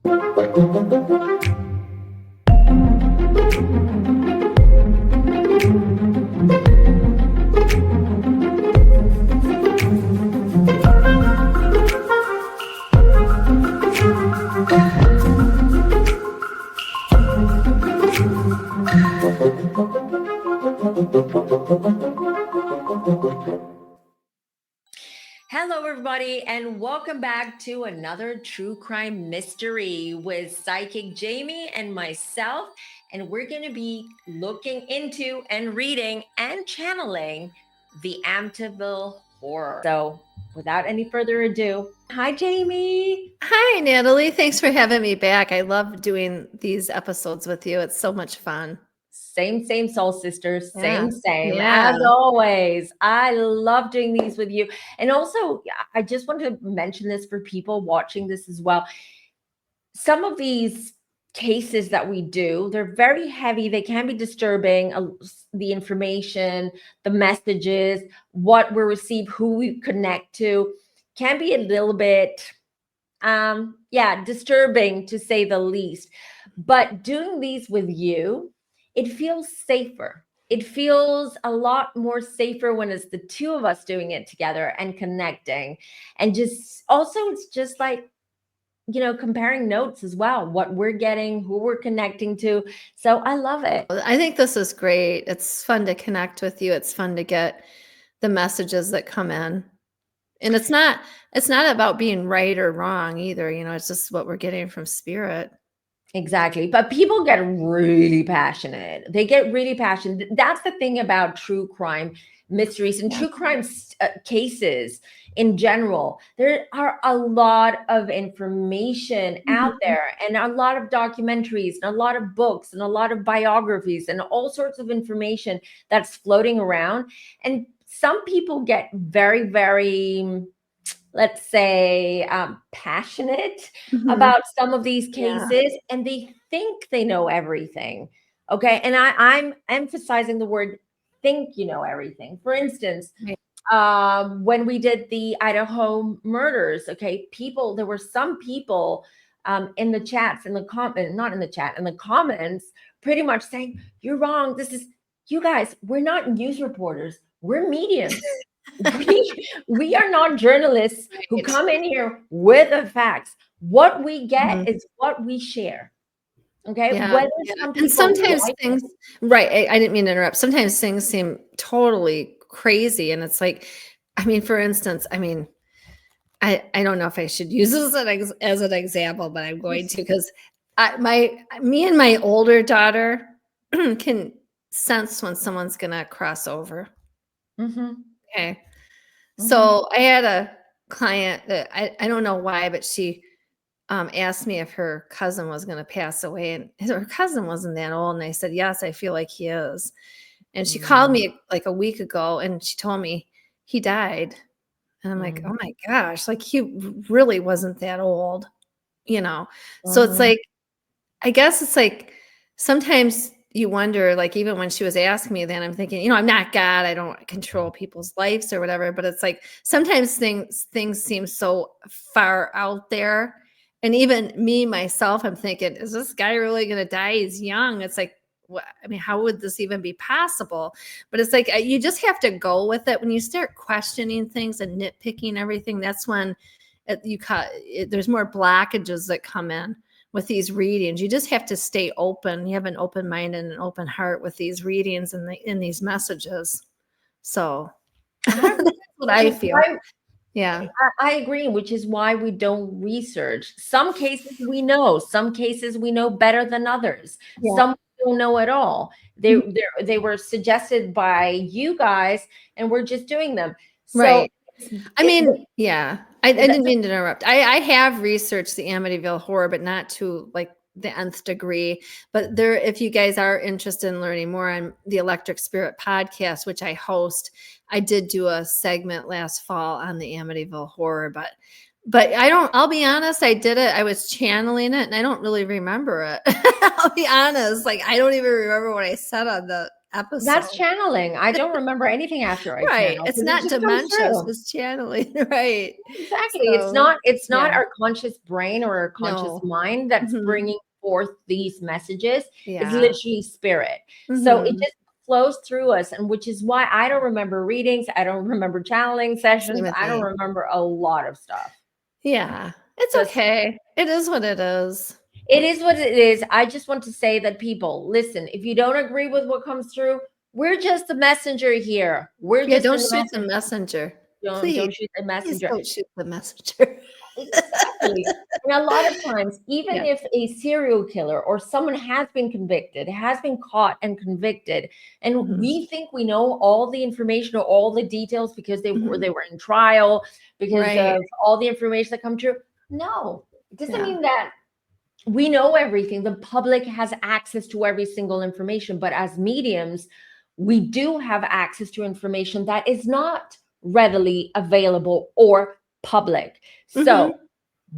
Hello, everybody, and welcome back to another true crime mystery with Psychic Jamie and myself. And we're going to be looking into and reading and channeling the Amityville Horror. So, without any further ado, hi, Jamie. Hi, Natalie. Thanks for having me back. I love doing these episodes with you. It's so much fun. Same, soul sisters. Same. Yeah. As always. I love doing these with you. And also, I just want to mention this for people watching this as well. Some of these cases that we do, they're very heavy. They can be disturbing. The information, the messages, what we receive, who we connect to, can be a little bit disturbing, to say the least. But doing these with you, it feels safer. It feels a lot more safer when it's the two of us doing it together and connecting. And just also, it's just like, comparing notes as well, what we're getting, who we're connecting to. So I love it. I think this is great. It's fun to connect with you. It's fun to get the messages that come in. And it's not about being right or wrong either. It's just what we're getting from spirit. Exactly. But people get really passionate. They get really passionate. That's the thing about true crime mysteries and true crime cases in general. There are a lot of information out there, and a lot of documentaries and a lot of books and a lot of biographies and all sorts of information that's floating around. And some people get very, very, let's say, passionate about some of these cases, and they think they know everything. Okay. And I'm emphasizing the word think you know everything. For instance, when we did the Idaho murders, okay, there were some people in the chats, in the comment, not in the chat, in the comments, pretty much saying, you're wrong. You guys, we're not news reporters. We're mediums. we are not journalists who come in here with the facts. What we get is what we share. Okay. And sometimes things, right. I didn't mean to interrupt. Sometimes things seem totally crazy. And it's like, for instance, I don't know if I should use this as an example, but I'm going to, because me and my older daughter can sense when someone's going to cross over. Okay. So I had a client that I don't know why, but she asked me if her cousin was going to pass away, and her cousin wasn't that old. And I said, yes, I feel like he is. And she called me like a week ago, and she told me he died. And I'm like, oh my gosh, like he really wasn't that old, So it's like, I guess it's like, sometimes you wonder, like, even when she was asking me, then I'm thinking, I'm not God, I don't control people's lives or whatever, but it's like, sometimes things seem so far out there. And even me, myself, I'm thinking, is this guy really going to die? He's young. It's like, how would this even be possible? But it's like, you just have to go with it. When you start questioning things and nitpicking everything, that's when there's more blockages that come in with these readings. You just have to stay open. You have an open mind and an open heart with these readings and in these messages. So that's what I feel. Yeah, I agree, which is why we don't research. Some cases we know, some cases we know better than others. Some we don't know at all. They were suggested by you guys, and we're just doing them. So, right. I didn't mean to interrupt. I have researched the Amityville Horror, but not to like the nth degree. But if you guys are interested in learning more on the Electric Spirit podcast, which I host, I did do a segment last fall on the Amityville Horror, but I'll be honest, I did it. I was channeling it and I don't really remember it. I'll be honest. Like, I don't even remember what I said on the episode. That's channeling. I don't remember anything after I Right. channel. It's 'Cause it not just comes dementia, it's through. just channeling. Right. Exactly. So, It's not yeah. our conscious brain or our conscious No. mind that's Mhm. bringing forth these messages. It's Yeah. literally spirit. So it Mhm. just flows through us, and which is why I don't remember readings, I don't remember channeling Same sessions, with I don't me. remember a lot of stuff. Yeah. It's Just okay. It is what it is. it is what it is. I just want to say that people, listen, if you don't agree with what comes through, we're just the messenger here. We're Yeah, just don't the shoot the messenger. messenger. Don't Please, shoot the please messenger. don't shoot the messenger. Exactly. And a lot of times, even Yeah. if a serial killer or someone has been convicted, has been caught and convicted, and Mhm. we think we know all the information or all the details because they Mhm. were in trial, because Right. of all the information that come true. No, it doesn't Yeah. mean that we know everything. The public has access to every single information, but as mediums, we do have access to information that is not readily available or public. Mhm. So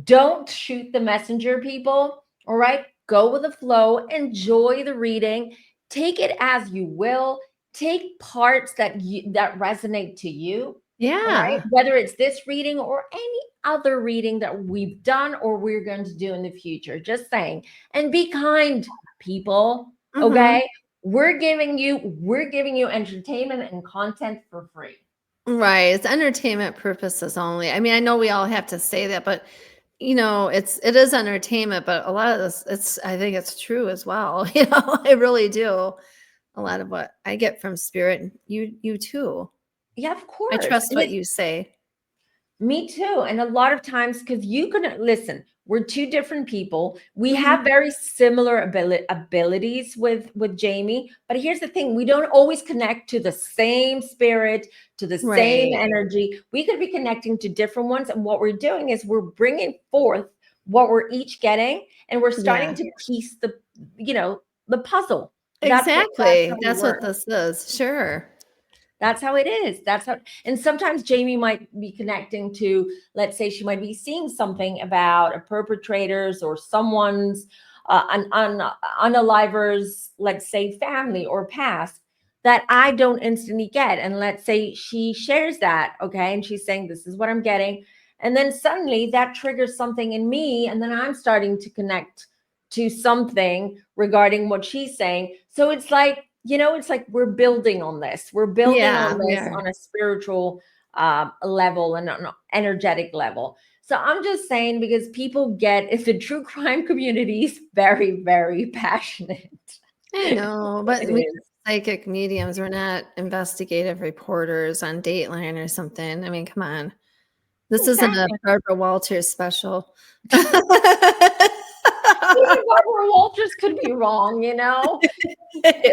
don't shoot the messenger, people. All right. Go with the flow. Enjoy the reading. Take it as you will. Take parts that resonate to you. All right. Yeah. Whether it's this reading or any other reading that we've done or we're going to do in the future. Just saying. And be kind, people. Mhm. Okay. We're giving you entertainment and content for free. Right. It's entertainment purposes only. I mean, I know we all have to say that, but it is entertainment, but a lot of this, I think it's true as well. I really do. A lot of what I get from spirit, and you too. Yeah, of I course. trust And what it's you say. Me too. And a lot of times, because you can listen, we're two different people. We Mhm. have very similar abilities with Jamie. But here's the thing: we don't always connect to the same spirit, to the same Right. energy. We could be connecting to different ones. And what we're doing is we're bringing forth what we're each getting, and we're starting Yeah. to piece the puzzle. That's Exactly. how we That's what work. this is. Sure. That's how it is. That's how, and sometimes Jamie might be connecting to, let's say she might be seeing something about a perpetrator's or someone's unaliver's, let's say, family or past that I don't instantly get. And let's say she shares that, okay, and she's saying, this is what I'm getting. And then suddenly that triggers something in me. And then I'm starting to connect to something regarding what she's saying. So it's like we're building on this. We're building Yeah, on we this are. on a spiritual level and on an energetic level. So I'm just saying, because people get the true crime community is very, very passionate. I know, but It we is. psychic mediums, we're not investigative reporters on Dateline or something. I mean, come on. This isn't a Exactly. Barbara Walters special. Even Barbara Walters could be wrong, you know?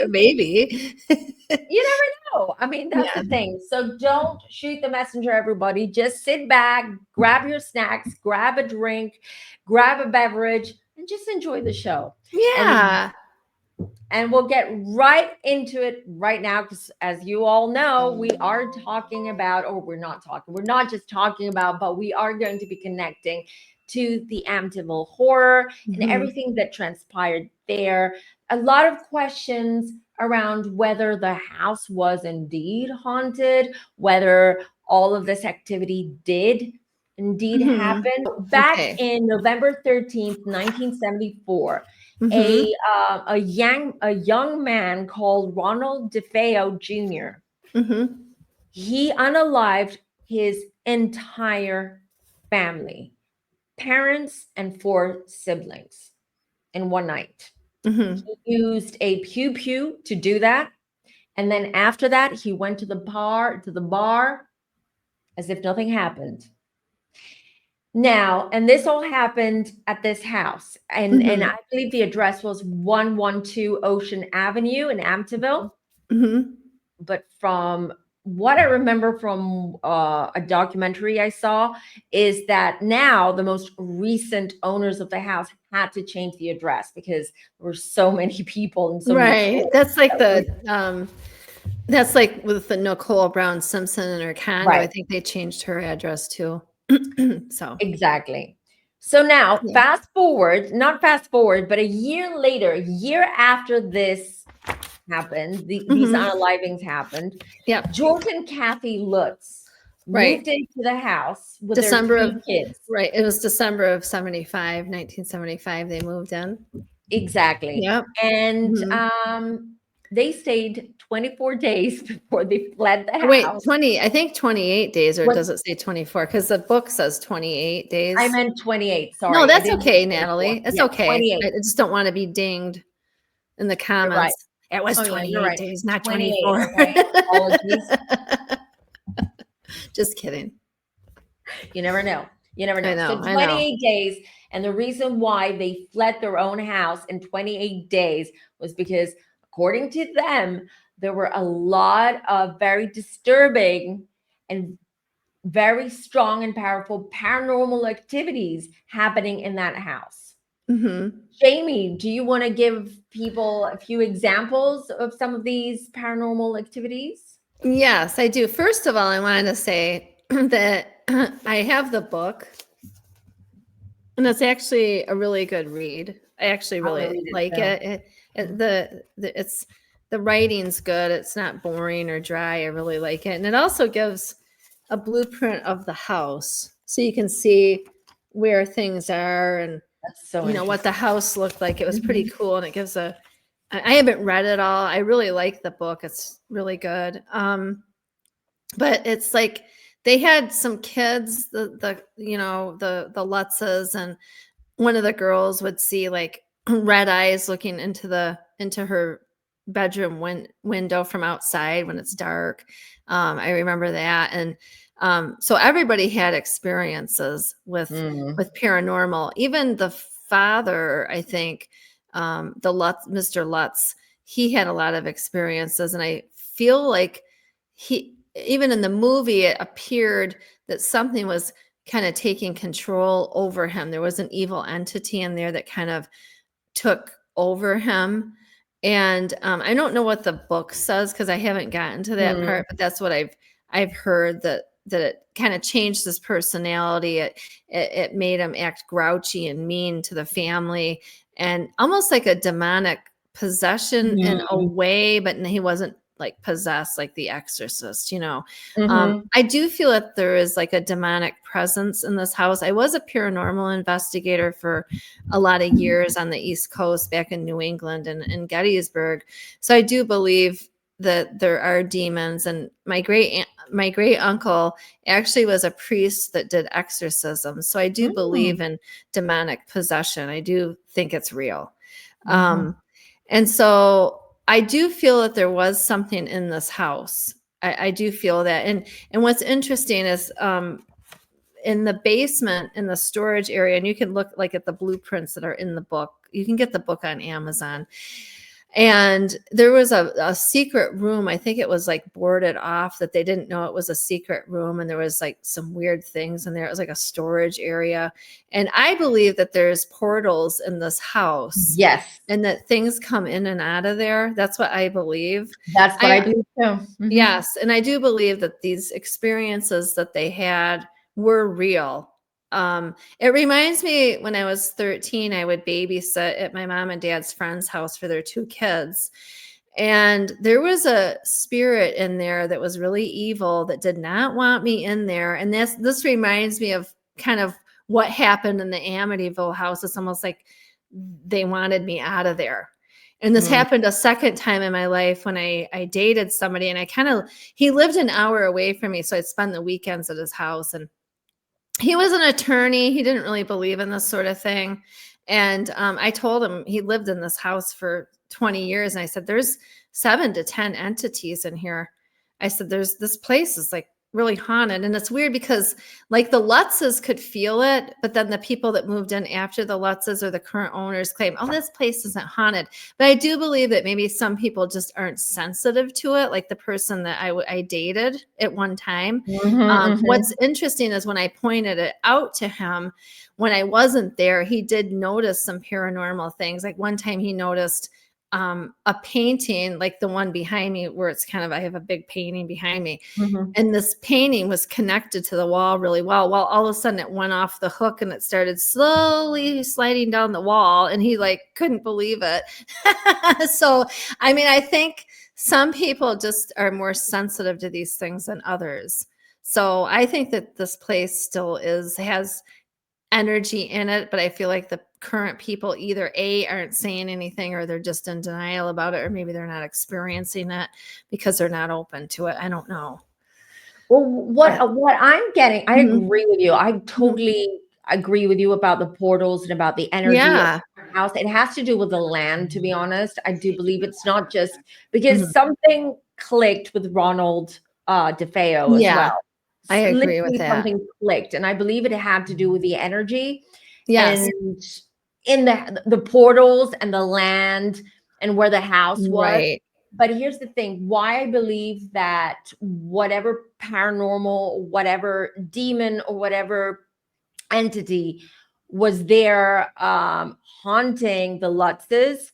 Maybe. You never know. I mean, that's Yeah. the thing. So don't shoot the messenger, everybody. Just sit back, grab your snacks, grab a drink, grab a beverage, and just enjoy the show. And Yeah. and we'll get right into it right now, because as you all know, we are talking about, or we're not just talking about, but we are going to be connecting to the Amityville horror and Mhm. everything that transpired there. A lot of questions around whether the house was indeed haunted, whether all of this activity did indeed Mhm. happen. Back Okay. in November 13th, 1974, Mhm. a young man called Ronald DeFeo Jr. Mhm. He unalived his entire family, parents and four siblings, in one night. Mhm. He used a pew pew to do that, and then after that, he went to the bar as if nothing happened. Now, and this all happened at this house, and Mhm. I believe the address was 112 Ocean Avenue in Amityville. Mhm. But from what I remember from a documentary I saw, is that now the most recent owners of the house had to change the address because there were so many people and so many Right. tourists That's like that were that's like with the Nicole Brown Simpson in her condo. I right. think they changed her address too. So, Exactly. So now, yeah. not fast forward, but a year later, a year after this happened. These Mhm. unalivings happened. Yep. George and Kathy Lutz Right. moved into the house with December their of 3 kids. Right. It was December of 1975, they moved in. Exactly. Yep. And Mhm. they stayed 24 days before they fled the Oh, wait, house. 20, I think 28 days, or What does it say 24? Because the book says 28 I days. meant 28. No, Sorry, I that's didn't okay, mean 24. Natalie. It's Yeah, okay. 28. I just don't want to be dinged in the You're right. comments. It was Oh yeah, you're 28 right. days, not 28. 24. Okay. Apologies. Just kidding. You never know. You never know. So I know. 28 days. And the reason why they fled their own house in 28 days was because, according to them, there were a lot of very disturbing and very strong and powerful paranormal activities happening in that house. Mm-hmm. Jamie, do you want to give people a few examples of some of these paranormal activities? Yes, I do. First of all, I wanted to say that I have the book, and it's actually a really good read. I actually I want to really read it like too. it. It's the writing's good. It's not boring or dry. I really like it, and it also gives a blueprint of the house, so you can see where things are and That's so what the interesting. house looked like. It was pretty Mhm. cool, and it gives a. I haven't read it all. I really like the book. It's really good. But it's like they had some kids, the Lutzes, and one of the girls would see like red eyes looking into her bedroom window from outside when it's dark. I remember that. And so everybody had experiences Mm. with paranormal. Even the father, I think, Mr. Lutz, he had a lot of experiences, and I feel like he, even in the movie, it appeared that something was kind of taking control over him. There was an evil entity in there that kind of took over him. And I don't know what the book says because I haven't gotten to that Mm. part, but that's what I've heard, that it kind of changed his personality. It made him act grouchy and mean to the family, and almost like a demonic possession in a Mm. way, but he wasn't like possessed like The Exorcist. Mhm. I do feel that there is like a demonic presence in this house. I was a paranormal investigator for a lot of years on the East Coast, back in New England and in Gettysburg. So I do believe that there are demons. And my great uncle actually was a priest that did exorcisms. So I do Mm. believe in demonic possession. I do think it's real. Mhm. And so I do feel that there was something in this house. I do feel that. And what's interesting is in the basement, in the storage area, and you can look like at the blueprints that are in the book. You can get the book on Amazon. And there was a secret room. I think it was like boarded off, that they didn't know it was a secret room. And there was like some weird things in there. It was like a storage area. And I believe that there's portals in this house, Yes, and that things come in and out of there. That's what I believe. that's what I believe too. Mhm. Yes, and I do believe that these experiences that they had were real. It reminds me, when I was 13, I would babysit at my mom and dad's friend's house for their 2 kids. And there was a spirit in there that was really evil, that did not want me in there. And this reminds me of kind of what happened in the Amityville house. It's almost like they wanted me out of there. And this Mm. happened a second time in my life when I dated somebody, and he lived an hour away from me. So I'd spend the weekends at his house, and he was an attorney. He didn't really believe in this sort of thing. And I told him, he lived in this house for 20 years. And I said, there's 7 to 10 entities in here. I said, this place is like really haunted. And it's weird because like the Lutzes could feel it, but then the people that moved in after the Lutzes or the current owners claim, oh, this place isn't haunted. But I do believe that maybe some people just aren't sensitive to it. Like the person that I dated at one time. Mhm, mhm. What's interesting is when I pointed it out to him, when I wasn't there, he did notice some paranormal things. Like one time he noticed a painting like the one behind me where it's kind of, I have a big painting behind me. Mhm. And this painting was connected to the wall really well. Well, all of a sudden it went off the hook and it started slowly sliding down the wall. And he like couldn't believe it. So, I mean, I think some people just are more sensitive to these things than others. So I think that this place still has energy in it, but I feel like the current people either aren't saying anything or they're just in denial about it, or maybe they're not experiencing it because they're not open to it. I don't know. Well, what I'm getting, I Mhm. agree with you. I totally agree with you about the portals and about the energy Yeah. of the house. It has to do with the land, to be honest. I do believe it's not just because Mhm. something clicked with Ronald DeFeo as Yeah, well. I agree with Literally that. something clicked, and I believe it had to do with the energy Yes. and in the portals and the land and where the house was. Right. But here's the thing, why I believe that whatever paranormal, whatever demon or whatever entity was there haunting the Lutzes,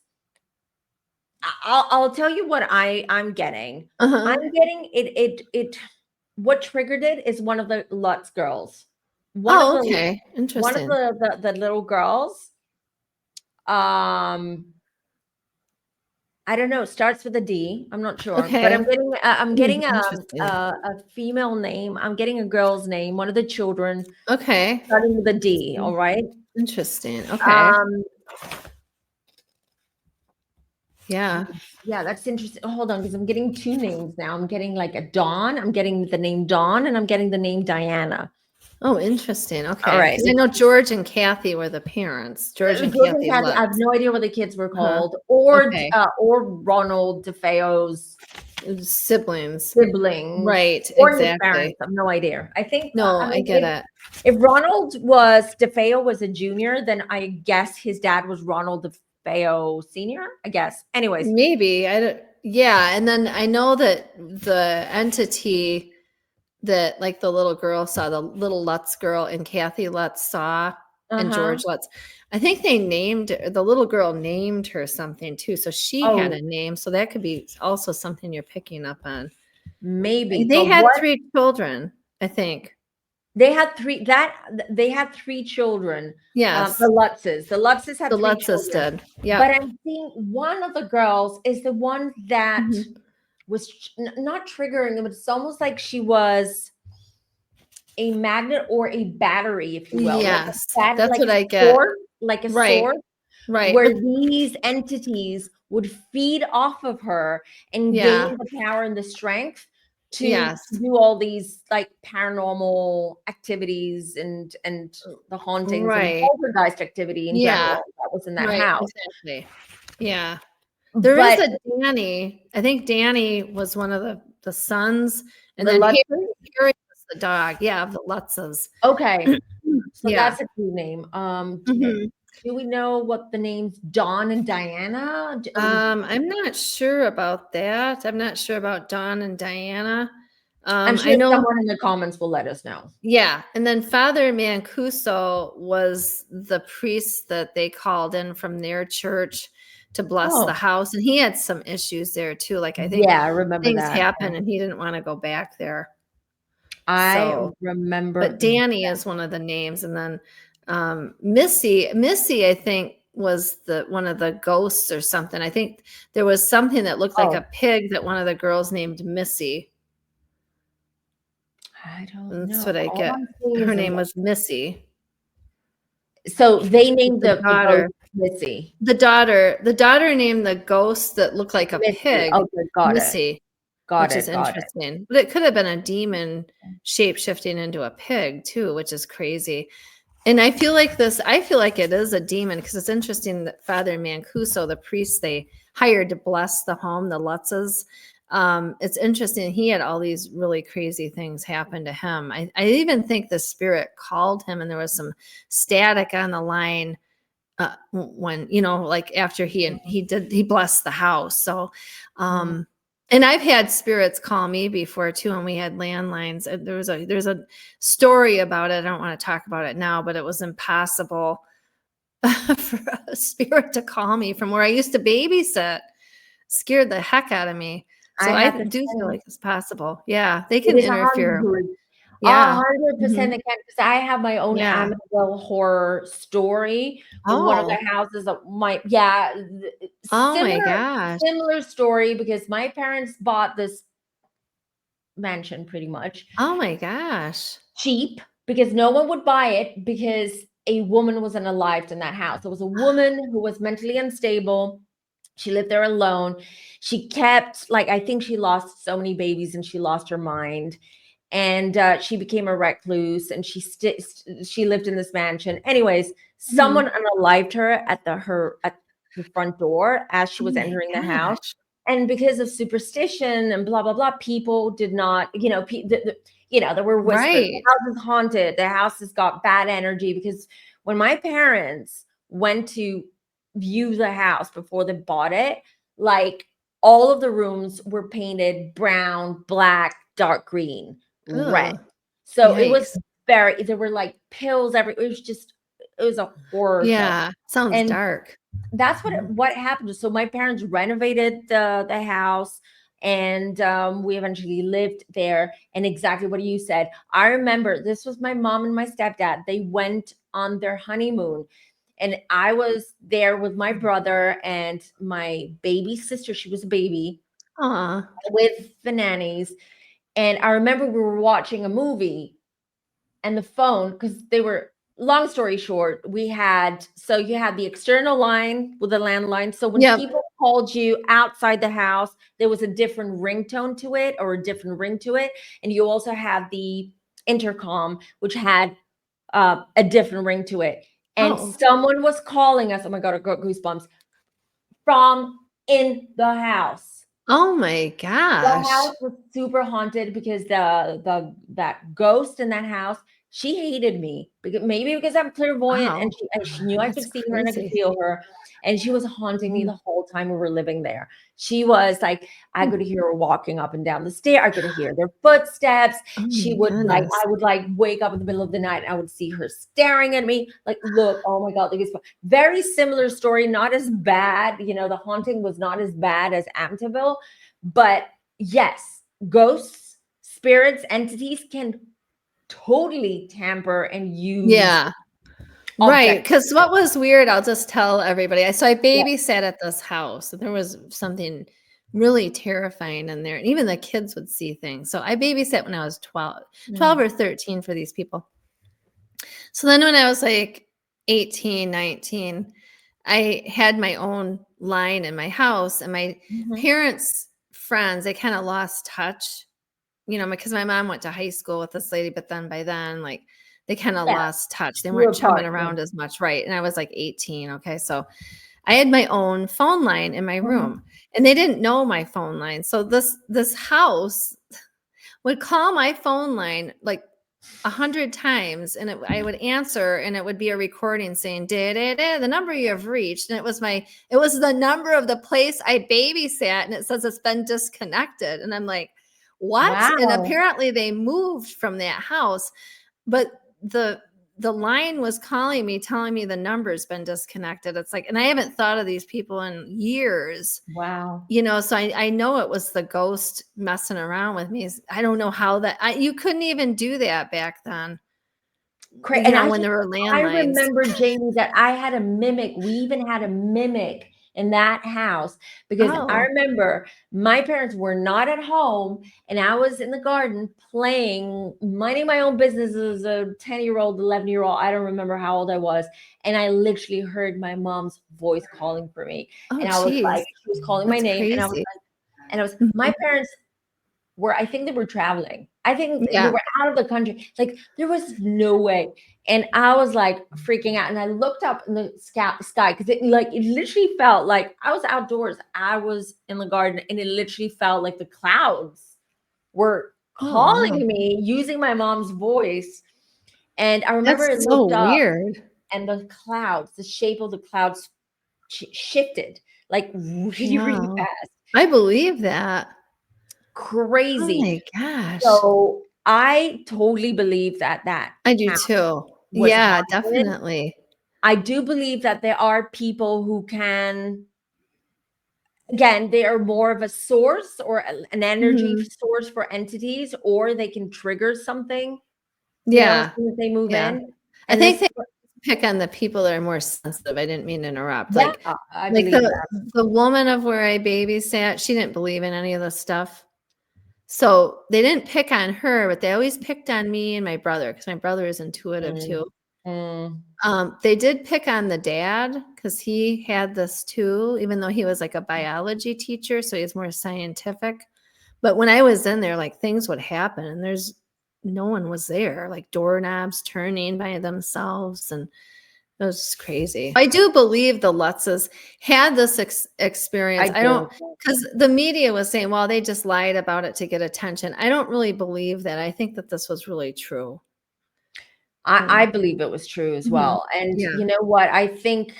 I'll tell you what I'm getting. Uh-huh. I'm getting it what triggered it is one of the Lutz girls. One of Oh, the okay. one of Interesting. the little girls, I don't know, starts with a D. I'm not sure, but Okay. I'm getting Interesting. a female name. I'm getting a girl's name. One of the children Okay. starting with a D. All right. Interesting. Okay. Um, Yeah. yeah, that's interesting. Oh, hold on, because I'm getting two names now. I'm getting like a Dawn. I'm getting the name Dawn, and I'm getting the name Diana. Oh, interesting. All Okay. right. Because I know George and Kathy were the parents. George and George and Kathy Kathy, I have Lutz. no idea what the kids were Uh-huh. called, Okay. or Ronald DeFeo's Siblings. siblings Right. or his parents. Exactly. I have no idea. I think, No, I I mean, get it. if Ronald was DeFeo was a junior, then I guess his dad was Ronald DeFeo senior. I guess. Anyways, Maybe. I don't, yeah. And then I know that the entity that like the little girl saw, the little Lutz girl and Kathy Lutz saw and uh-huh. George Lutz, I think they named the little girl named her something too. So she had Oh, a name. So that could be also something you're picking up on. maybe. They But had what 3 children, I think. they had three children. Yes. The Lutzes. The Lutzes had The three Lutzes children. did. But Yep. I'm seeing one of the girls is the one that Mhm. was not triggering them. It's almost like she was a magnet or a battery, if you will, Yes. That's what I get. like a Right. sword, Right. where But these entities would feed off of her and yeah. gain the power and the strength to Yes. do all these like paranormal activities and the hauntings and Right. poltergeist activity in Yeah. general that was in that Right. house. Exactly. Yeah. There is But a Danny. I think Danny was one of the sons, and the then Lutzes, Harry was the dog. Yeah, of the Lutzes. okay, so Yeah. that's a cool name. Mhm. Do we know what the names Dawn and Diana? I'm not sure about that. I'm not sure about Dawn and Diana. I'm I sure know, someone in the comments will let us know. yeah. And then Father Mancuso was the priest that they called in from their church to bless the Oh, house. And he had some issues there too. Like I think yeah, I remember things that. happened and he didn't want to go back there. I So, remember. but Danny is one of the names. And then Missy, I think was the one of the ghosts or something. I think there was something that looked like Oh, a pig that one of the girls named Missy. I don't That's know. what I All get. I'm seeing Her is name was Missy. so they named The the daughter. ghost Missy. The daughter named the ghost that looked like a Missy. pig, Okay, got it. Missy, Got which is it. Got it. interesting. But it could have been a demon shape shifting into a pig too, which is crazy. And I feel like it is a demon because it's interesting that Father Mancuso, the priest they hired to bless the home, the Lutzes, it's interesting. He had all these really crazy things happen to him. I even think the spirit called him and there was some static on the line when, like after he blessed the house. So, Mhm. and I've had spirits call me before too, and we had landlines. There's a story about it. I don't want to talk about it now, but it was impossible for a spirit to call me from where I used to babysit. Scared the heck out of me. So I I had the do feel same. like it's possible. Yeah, they It can is interfere. 100% Yeah. they Mhm. can, because I have my own Yeah. Amityville horror story with one of the Oh. houses of my, yeah, Oh my similar gosh. similar story, because my parents bought this mansion pretty much Oh my gosh. cheap, because no one would buy it because a woman was unalived in that house. There was a woman who was mentally unstable. She lived there alone. She kept, like, I think she lost so many babies and she lost her mind. And she became a recluse, and she lived in this mansion. Anyways, Mhm. someone unalived her at the front door as she Oh was my entering the house. gosh. And because of superstition and blah blah blah, people did not, there were whispers, the Right. house is haunted, the house has got bad energy. Because when my parents went to view the house before they bought it, like, all of the rooms were painted brown, black, dark green, red. Ugh. So it was Yikes. there were like pills it was a horror show. Yeah. Sounds And dark. that's what Mhm. what happened. So my parents renovated the house, and we eventually lived there. And exactly what you said, I remember this was my mom and my stepdad. They went on their honeymoon, and I was there with my brother and my baby sister. She was a baby, Aw. with the nannies. And I remember we were watching a movie, and the phone, because they were, long story short, so you had the external line with the landline. So when Yep. people called you outside the house, there was a different ringtone to it, or a different ring to it. And you also had the intercom, which had a different ring to it. And Oh. someone was calling us. Oh my God, I got goosebumps, from in the house. Oh my The gosh. house was super haunted, because that ghost in that house, she hated me, because maybe because I'm clairvoyant, and Wow. she knew I That's could see her and I could crazy. feel her, and she was haunting me Mhm. the whole time we were living there. She was like, I Hmm. could hear her walking up and down the stair. I could hear their footsteps. Oh She my would like, goodness. I would like wake up in the middle of the night, and I would see her staring at me. Like, look, oh my God, like, it's very similar story, not as bad. The haunting was not as bad as Amityville, but yes, ghosts, spirits, entities can totally tamper and use Yeah. Right, objects. because what was weird, I'll just tell everybody. I Yeah. babysat at this house, and there was something really terrifying in there, and even the kids would see things. So I babysat when I was 12 Mm. or 13 for these people. So then when I was like 18, 19, I had my own line in my house, and my Mhm. parents' friends, they kinda lost touch, because my mom went to high school with this lady, but then by then, like, they kinda Yeah, lost touch. They grew weren't coming apart. Yeah. around as much, right? And I was like 18, okay? So I had my own phone line in my Mhm. room, and they didn't know my phone line. So this house would call my phone line like 100 times, and I would answer, and it would be a recording saying, "Da, da, da, the number you have reached." And it was the number of the place I babysat, and it says it's been disconnected. And I'm like, what? And Wow. apparently they moved from that house, but the line was calling me, telling me the number's been disconnected. It's like, and I haven't thought of these people in years. Wow. So I know it was the ghost messing around with me. I don't know how you couldn't even do that back then, And when there were I landlines. remember, Jamie, that I had a mimic. We even had a mimic in that house, because I Oh, remember my parents were not at home, and I was in the garden playing, minding my own business as a 10-year-old, 11-year-old. I don't remember how old I was. And I literally heard my mom's voice calling for me. oh, And I was geez, like, she was calling my that's name, and I was crazy. like, and I was, my Mhm. parents I think they were traveling. I think they Yeah. were out of the country. Like, there was no way. And I was like freaking out. And I looked up in the sky, because it literally felt like I was outdoors. I was in the garden, and it literally felt like the clouds were Oh, wow. calling me using my mom's voice. And I remember That's I so looked up, weird. and the shape of the clouds shifted like really, really Wow. fast. I believe that. Oh Crazy. my gosh. So I totally believe that that I do house too. was Yeah, haunted. definitely. I do believe that there are people who can, again, they are more of a source or an energy Mhm. source for entities, or they can trigger something, as Yeah. soon as they move Yeah. in. I And think this, they pick on the people that are more sensitive. I didn't mean to interrupt. yeah, Like I like believe that. the woman of where I babysat, she didn't believe in any of this stuff. So they didn't pick on her, but they always picked on me and my brother because my brother is intuitive Mm, too. mm, They did pick on the dad because he had this too, even though he was like a biology teacher, so he's more scientific. But when I was in there, like things would happen and there's no one was there, like doorknobs turning by themselves, and it was crazy. I do believe the Lutzes had this experience. I I don't, do. because the media was saying, well, they just lied about it to get attention. I don't really believe that. I think that this was really true. I believe it was true as Mhm. well. And Yeah. you know what? I think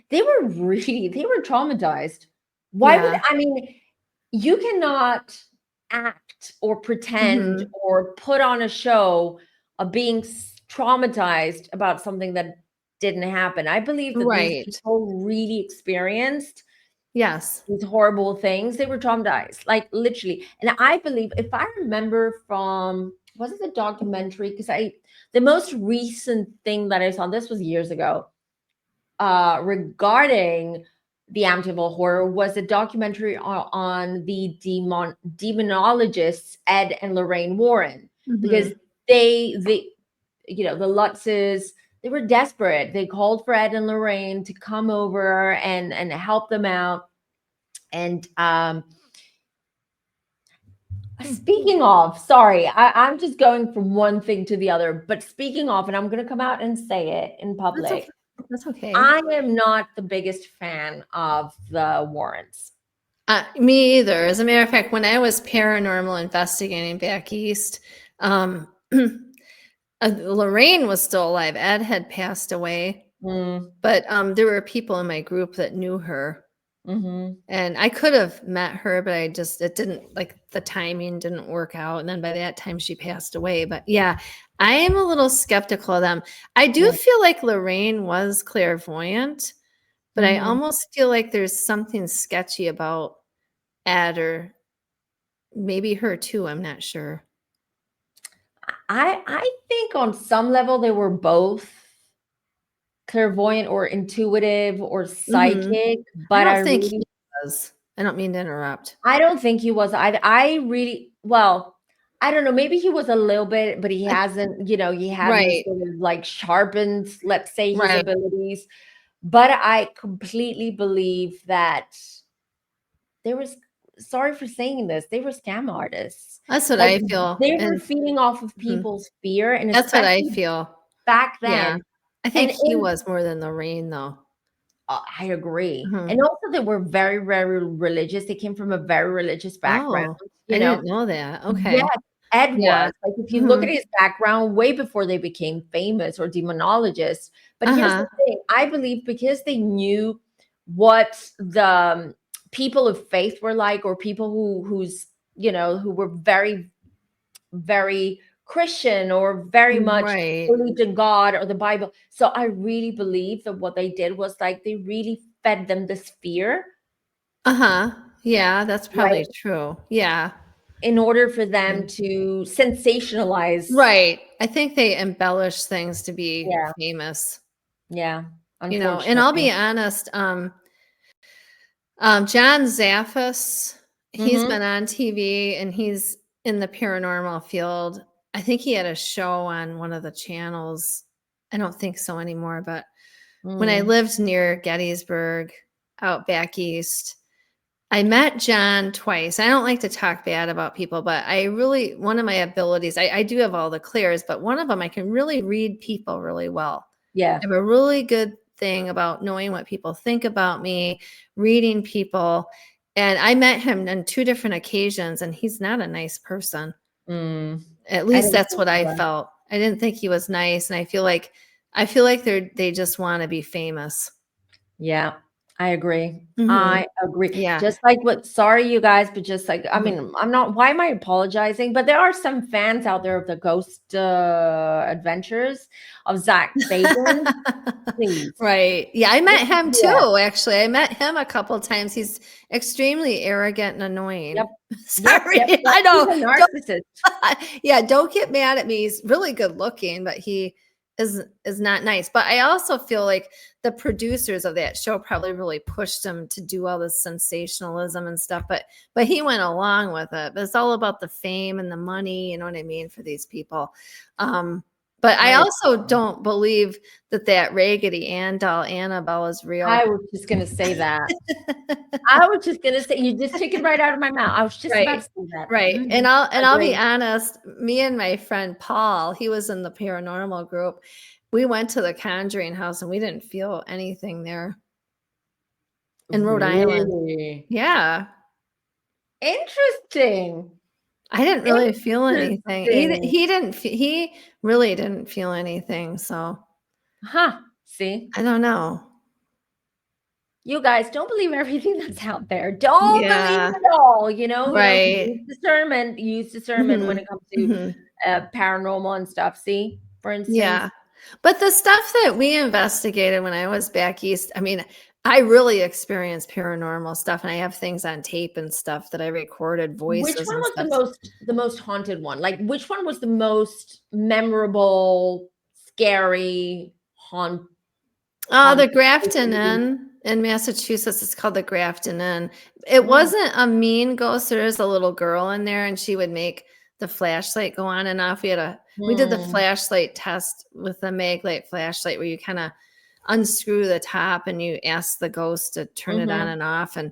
they were traumatized. Why would, Yeah. I mean, you cannot act or pretend Mhm. or put on a show of being traumatized about something that didn't happen. I believe that these Right. people really experienced Yes. these horrible things. They were traumatized, like literally. And I believe, if I remember from, was it the documentary? Because the most recent thing that I saw, this was years ago, regarding the Amityville Horror, was a documentary on the demonologists Ed and Lorraine Warren, because Mhm. they the Lutzes, they were desperate. They called for Ed and Lorraine to come over and help them out. And speaking of, sorry, I'm just going from one thing to the other, but speaking of, and I'm going to come out and say it in That's public, okay. That's okay. I am not the biggest fan of the Warrens. Me either. As a matter of fact, when I was paranormal investigating back east, Lorraine was still alive. Ed had passed away, Mm, but there were people in my group that knew her. mm-hmm. And I could have met her, but it didn't, like, the timing didn't work out. And then by that time she passed away. But yeah, I am a little skeptical of them. I do Yeah. feel like Lorraine was clairvoyant, but I Mm-hmm. almost feel like there's something sketchy about Ed, or maybe her too. I'm not sure. I think on some level they were both clairvoyant or intuitive or Mhm. psychic, I but don't think he was. I don't mean to interrupt. I don't think he was. I really, well, I don't know. Maybe he was a little bit, but he I hasn't, he hadn't Right, sort of like sharpened, let's say, his right. abilities. But I completely believe that there was, sorry for saying this, they were scam artists. That's what Like, I feel, they were and feeding off of mhm, people's fear, and that's what I especially feel. back Yeah. then. I think And he in was more than Lorraine, though. I agree. Mhm. And also they were very, very religious. They came from a very religious background, Oh, you I know. didn't know that. Okay. Yes, Ed Yeah. was. Like, if you look at Mhm. his background way before they became famous or demonologists. But here's the Uh-huh. thing, I believe because they knew what the people of faith were like, or people who were very, very Christian or very much Right. believed in God or the Bible. So I really believe that what they did was, like, they really fed them this fear, Uh-huh. Yeah, that's right? probably true. Yeah. In order for them Mm. to sensationalize. Right. I think they embellish things to be Yeah. famous, Yeah, and I'll unfortunately. be honest, John Zaffis, he's Mhm, been on TV and he's in the paranormal field. I think he had a show on one of the channels. I don't think so anymore, but when I mm, lived near Gettysburg out back east, I met John twice. I don't like to talk bad about people, but one of my abilities, I do have all the clears, but one of them, I can really read people really well. yeah, I have a really good thing about knowing what people think about me, reading people. And I met him on 2 different occasions, and he's not a nice person. mm, At I least didn't that's think what I so. felt. I didn't think he was nice, and I feel like they just wanna be famous. Yeah. I agree. Mhm. I agree. Yeah. Just like what sorry you guys, but just like I Mhm. mean, I'm not why am I apologizing? But there are some fans out there of the ghost adventures of Zach Bagans. Please. Right. Yeah, I met him Yeah. too, actually. I met him a couple times. He's extremely arrogant and Yep. annoying. Yep. Sorry. Yep. Yep. I He's know. a narcissist. Yeah, don't get mad at me. He's really good looking, but he is not nice. But I also feel like the producers of that show probably really pushed him to do all this sensationalism and stuff. But he went along with it. But it's all about the fame and the money, you know what I mean, for these people. But I I also don't believe that that Raggedy Ann doll Annabelle is real. I was just gonna say that. I was just gonna say you just took it right out of my mouth. I was just about to Right. say that. Right. Mhm. And I'll be Agree. honest, me and my friend Paul, he was in the paranormal group. We went to the Conjuring house and we didn't feel anything there in Rhode Island. Really? Yeah. Interesting. I didn't really feel anything. Interesting. He really didn't feel anything, so Huh. See? I don't know. You guys don't believe everything that's out there. Don't believe Yeah. it all. Right. Use discernment when Mhm. it comes to Mhm. paranormal and stuff. See, for instance, Yeah. But the stuff that we investigated when I was back east, I mean, I really experienced paranormal stuff and I have things on tape and stuff that I recorded which voices one and was stuff. the most haunted one? Like, which one was the most memorable, scary, The haunted? Grafton Inn in Massachusetts, it's called the Grafton Inn. It Mm, wasn't a mean ghost. There is a little girl in there and she would make the flashlight go on and off. We did the mm, flashlight test with the Maglite flashlight where you kind of unscrew the top and you ask the ghost to turn it on mhm. and off. And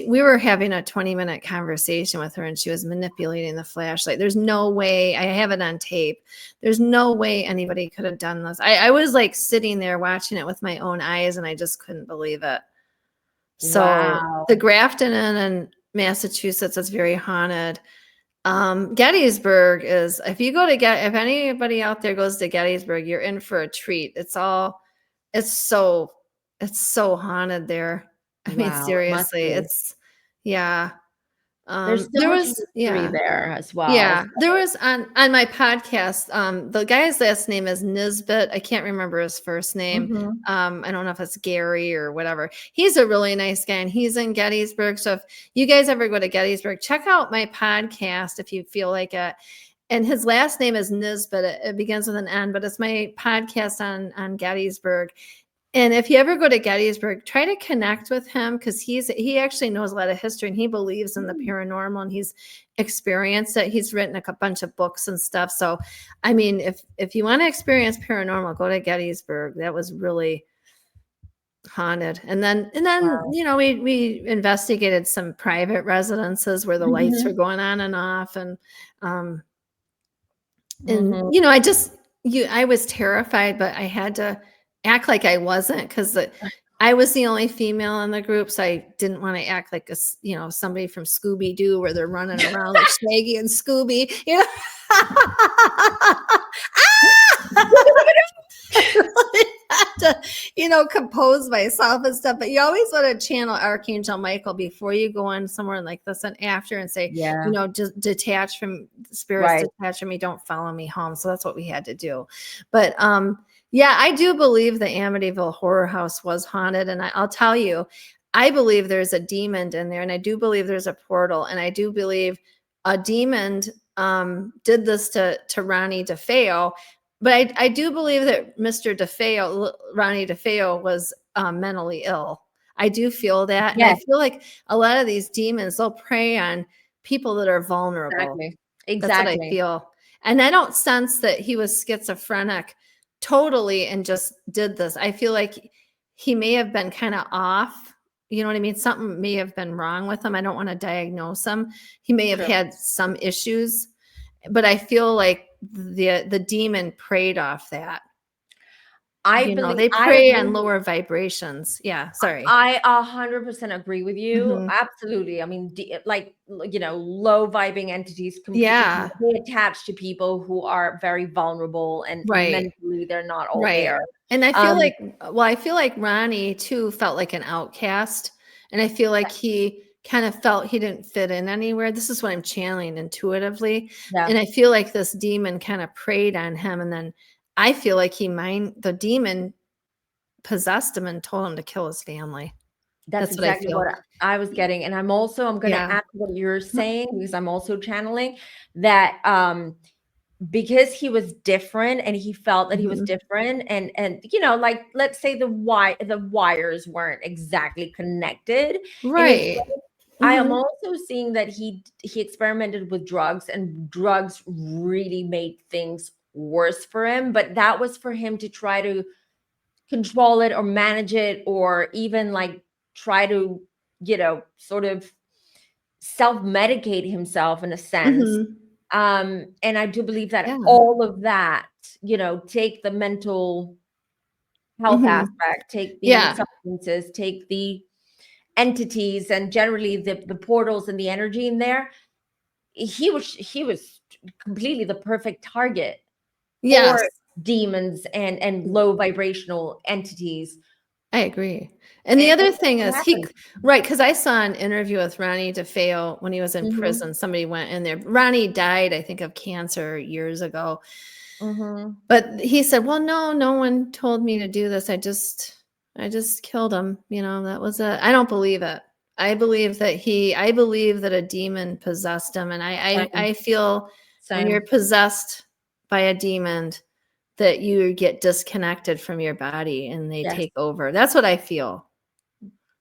we were having a 20-minute conversation with her and she was manipulating the flashlight. There's no way, I have it on tape. There's no way anybody could have done this. I was like sitting there watching it with my own eyes and I just couldn't believe it. So Wow. the Grafton Inn in Massachusetts is very haunted. Gettysburg is, if anybody out there goes to Gettysburg, you're in for a treat. It's so it's so haunted there. I mean, Wow. It must seriously, be. yeah. There's so There much was history yeah. there as well. Yeah, there was on my podcast, the guy's last name is Nisbet. I can't remember his first name. Mhm. I don't know if it's Gary or whatever. He's a really nice guy, and he's in Gettysburg. So if you guys ever go to Gettysburg, check out my podcast if you feel like it. And his last name is Nisbet. It begins with an N, but it's my podcast on Gettysburg. And if you ever go to Gettysburg, try to connect with him because he actually knows a lot of history and he believes in the Mm. paranormal and he's experienced it. He's written a bunch of books and stuff. So, I mean, if you want to experience paranormal, go to Gettysburg. That was really haunted. And then Wow. we investigated some private residences where the lights were Mhm. going on and off um and Mhm. I was terrified, but I had to act like I wasn't because I was the only female in the group, so I didn't want to act like somebody from Scooby Doo where they're running around like Shaggy and Scooby, you know. I really had to, compose myself and stuff. But you always want to channel Archangel Michael before you go on somewhere like this and after and say, Yeah. just detach from spirits, Right. detach from me, don't follow me home. So that's what we had to do. But yeah, I do believe the Amityville Horror House was haunted. And I'll tell you, I believe there's a demon in there, and I do believe there's a portal, and I do believe a demon did this to Ronnie DeFeo. But I do believe that Ronnie DeFeo was mentally ill. I do feel that. And I Yes, feel like a lot of these demons, they'll prey on people that are vulnerable. exactly. That's what I Exactly. feel. And I don't sense that he was schizophrenic totally and just did this. I feel like he may have been kind of off. You know what I mean? Something may have been wrong with him. I don't want to diagnose him. He may have True. had some issues, but I feel like the demon preyed off that. They I prey on agree. lower vibrations. Yeah, sorry. I 100% agree with you. Mhm. Absolutely. I mean, low vibing entities completely Yeah, they attach to people who are very vulnerable and right, mentally they're not all right. there. And I feel like, well, I feel like Ronnie too felt like an outcast. And I feel like he kind of felt he didn't fit in anywhere. This is what I'm channeling intuitively. Yeah. And I feel like this demon kind of preyed on him. And then I feel like the demon possessed him and told him to kill his family. That's That's what I exactly feel. what I was getting. And I'm going to Yeah. add to what you're saying, because I'm also channeling that, because he was different and he felt that he was Mhm. different, and like, let's say the wires weren't exactly connected in his Right. brain. I am Mhm. also seeing that he experimented with drugs, and drugs really made things worse for him, but that was for him to try to control it or manage it, or even like try to, sort of self-medicate himself in a sense. Mhm. And I do believe that Yeah. all of that, take the mental health Mhm. aspect, take the Yeah. substances, take the entities, and generally the portals and the energy in there. He was completely the perfect target Yes. for demons and low vibrational entities. I agree. And the And other that's thing what is happened. right, because I saw an interview with Ronnie DeFeo when he was in Mhm, prison. Somebody went in there. Ronnie died, I think, of cancer years ago. mhm. But he said, "Well, no one told me to do this. I just killed him. That was it." I don't believe it. I believe that a demon possessed him. And Same, I feel when you're same. possessed by a demon that you get disconnected from your body and they Yes, take over. That's what I feel.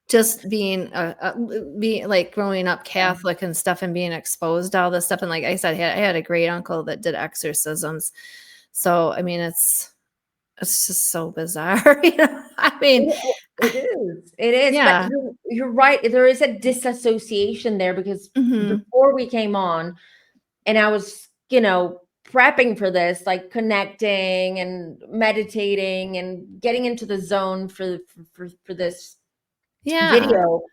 Just being like growing up yeah. Catholic and stuff and being exposed to all this stuff. And like I said, I had a great uncle that did exorcisms. So, I mean, it's just so bizarre. I mean, It is. It is. But yeah. you're right. There is a disassociation there, because Mhm. before we came on and I was, prepping for this, like connecting and meditating and getting into the zone for this Yeah. video.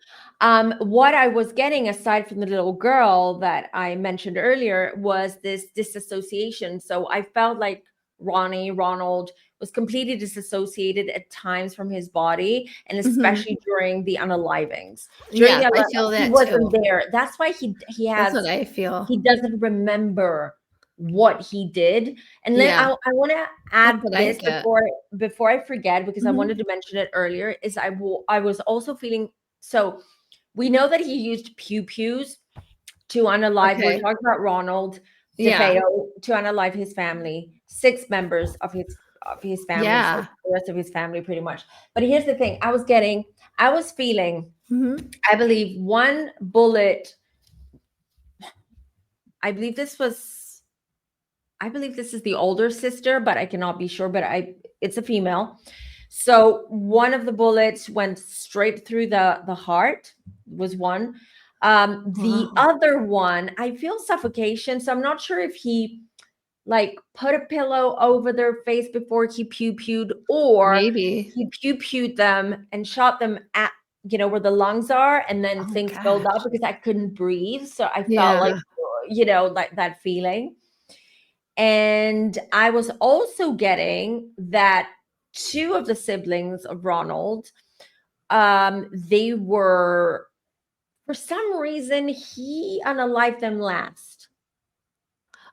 What I was getting, aside from the little girl that I mentioned earlier, was this disassociation. So I felt like Ronald was completely disassociated at times from his body, and Mhm. especially during the unalivings. During Yes, the I feel he that too. wasn't there. That's why That's what I feel. he doesn't remember what he did. And then Yeah, I want to that's add what I this get. before I forget, because I wanted Mhm. to mention it earlier. Is I was also feeling, so we know that he used pews to unalive. We're Okay. talking about Ronald Yeah. DeFeo, to unalive his family, 6 members of his family, so Yeah. the rest of his family pretty much. But here's the thing: I was feeling, Mhm. I believe one bullet. I believe this was. I believe this is the older sister, but I cannot be sure. But it's a female. So one of the bullets went straight through the heart, was one. The Wow. other one, I feel suffocation. So I'm not sure if he like put a pillow over their face before he pewed, or Maybe. he pewed them and shot them at, where the lungs are, and then Oh things filled up gosh. because I couldn't breathe. So I felt Yeah. like, like that feeling. And I was also getting that two of the siblings of Ronald, they were, for some reason, he unalived them last.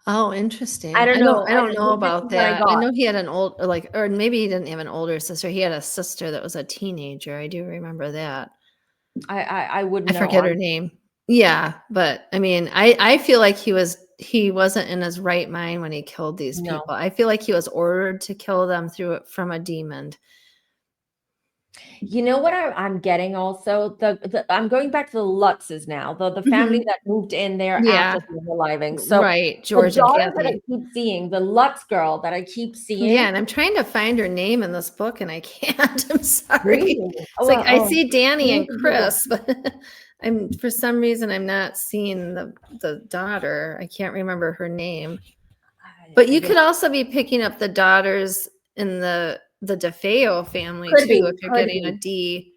Oh, I interesting. don't know. I don't know This is about what I that. I got. know he had an or maybe he didn't have an older sister. He had a sister that was a teenager. I do remember that. I wouldn't I know. forget her name. Yeah, but I mean, I feel like he wasn't in his right mind when he killed these No. people. I feel like he was ordered to kill them from a demon. You know what I'm getting also? I'm going back to the Lutzes now, the family Mhm. that moved in there Yeah, after the unaliving. So right, the George and daughter that I Kathy. keep seeing, the Lutz girl that I keep Yeah, seeing, and I'm trying to find her name in this book and I can't. I'm sorry. really? It's like I Oh, see I Danny need and to do that. Chris, but I'm for some reason I'm not seeing the daughter. I can't remember her name. But I you guess could also be picking up the daughters in the DeFeo family could too be, if you're could getting a be, D,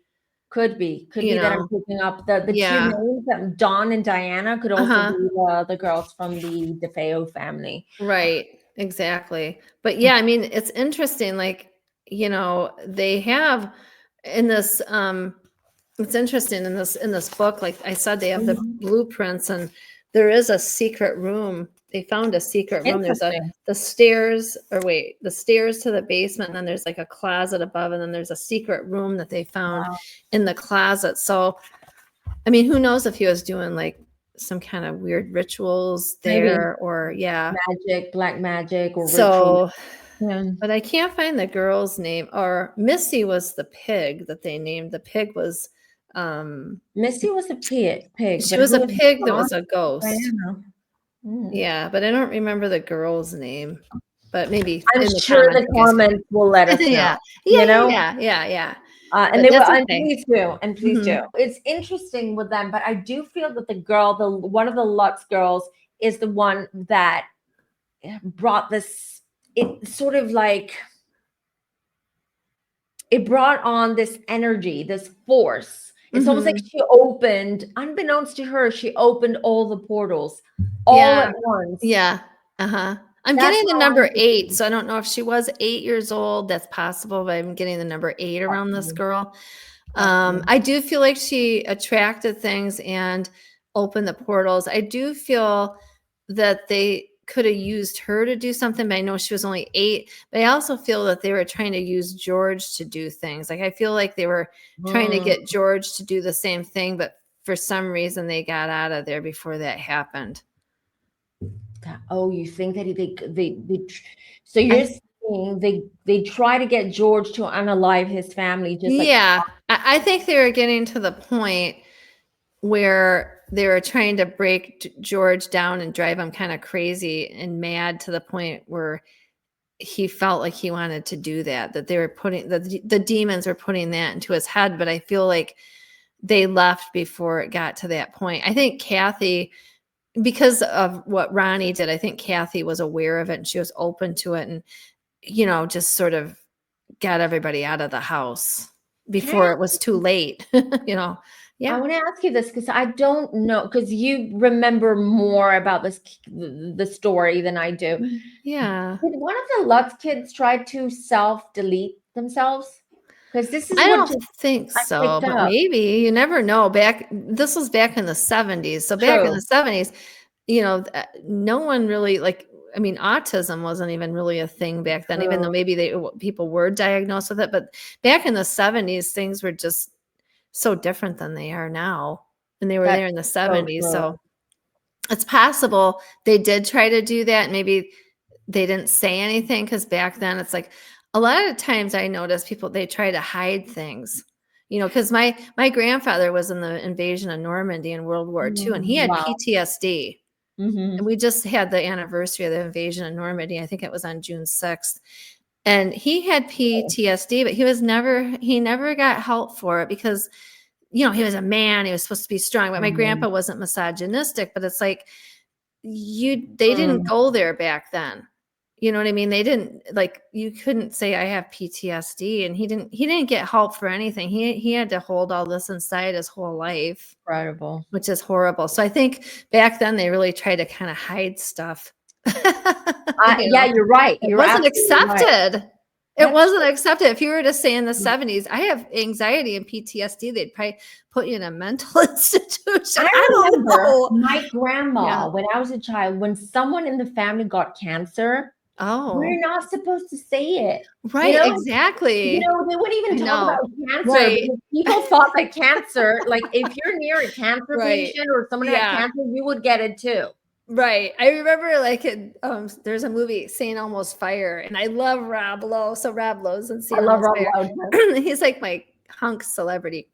could be that I'm picking up the two Yeah. names, that Dawn and Diana, could also be Uh-huh. the girls from the DeFeo family. Right. Exactly. But yeah, I mean, it's interesting. Like, you know, they have in this, it's interesting in this book, like I said, they have the Mhm. blueprints, and there is a secret room. They found a secret room. There's Interesting. the stairs to the basement, and then there's like a closet above, and then there's a secret room that they found Wow. in the closet. So, I mean, who knows if he was doing like some kind of weird rituals Maybe there, or yeah. magic, black magic, or ritual. So, Yeah. but I can't find the girl's name. Or Missy was the pig that they named. The pig was, Missy was a pig, she but was who a was pig that Dawn? was a ghost. Diana. Mm. Yeah, but I don't remember the girl's name. But maybe I'm in the sure comments the you guys can. comments will let us know. Yeah, You yeah, yeah, know, yeah, yeah, yeah. and But they will, that's and okay. please do, and please Mhm. do. It's interesting with them, but I do feel that the girl, the one of the Lutz girls, is the one that brought this. It sort of like it brought on this energy, this force. It's almost like Mhm. she opened, unbeknownst to her, she opened all the portals all Yeah, at once. yeah, uh-huh. I'm That's getting the how I number 8, perceive so I don't know if she was 8 years old. That's possible, but I'm getting the number 8 around this it. girl. Possibly. I do feel like she attracted things and opened the portals. I do feel that they could have used her to do something, but I know she was only 8. But I also feel that they were trying to use George to do things. Like I feel like they were trying to Mm. get George to do the same thing, but for some reason they got out of there before that happened. Oh, you think that so you're I saying they try to get George to unalive his family, just like Yeah, I think they were getting to the point where they were trying to break George down and drive him kind of crazy and mad to the point where he felt like he wanted to do that, that they were putting the demons were putting that into his head. But I feel like they left before it got to that point. I think Kathy, because of what Ronnie did, I think Kathy was aware of it and she was open to it, and just sort of got everybody out of the house can I before it was too late. I Yeah. want to ask you this because I don't know, because you remember more about the story than I do. Yeah. Did one of the Lutz kids try to self-delete themselves? Because this is I what don't think I so, picked but up. maybe. You never know. This was back in the 70s. So back in True. the 70s, no one really, like, I mean, autism wasn't even really a thing back then, even though True. maybe people were diagnosed with it. But back in the 70s, things were just so different than they are now. And they were That's there in the so 70s. true. So it's possible they did try to do that. Maybe they didn't say anything, because back then it's like a lot of times I notice people, they try to hide things, because my grandfather was in the invasion of Normandy in World War II, and he had Wow. PTSD. And Hmm. we just had the anniversary of the invasion of Normandy. I think it was on June 6th. And he had PTSD, but he never got help for it because, he was a man, he was supposed to be strong. But my grandpa wasn't misogynistic, but it's like they didn't go there back then. You know what I mean? They didn't, like, you couldn't say I have PTSD, and he didn't get help for anything. He had to hold all this inside his whole life, Incredible. which is horrible. So I think back then they really tried to kind of hide stuff. Yeah, you're right. It You're wasn't absolutely right. accepted. It That's wasn't accepted. If you were to say in the 70s, I have anxiety and PTSD, they'd probably put you in a mental institution. I don't remember know. my grandma Yeah. when I was a child, when someone in the family got cancer, we're Oh, not supposed to say it. right. Exactly. They wouldn't even I talk about know. cancer Right. because people thought that cancer, like if you're near a cancer Right. patient or someone had Yeah. cancer, you would get it too. Right. I remember, like, there's a movie, St. Elmo's Fire, and I love Rob Lowe. So Rob Lowe's in I St. love Elmo's Rob Fire. Lowe. He's like my hunk celebrity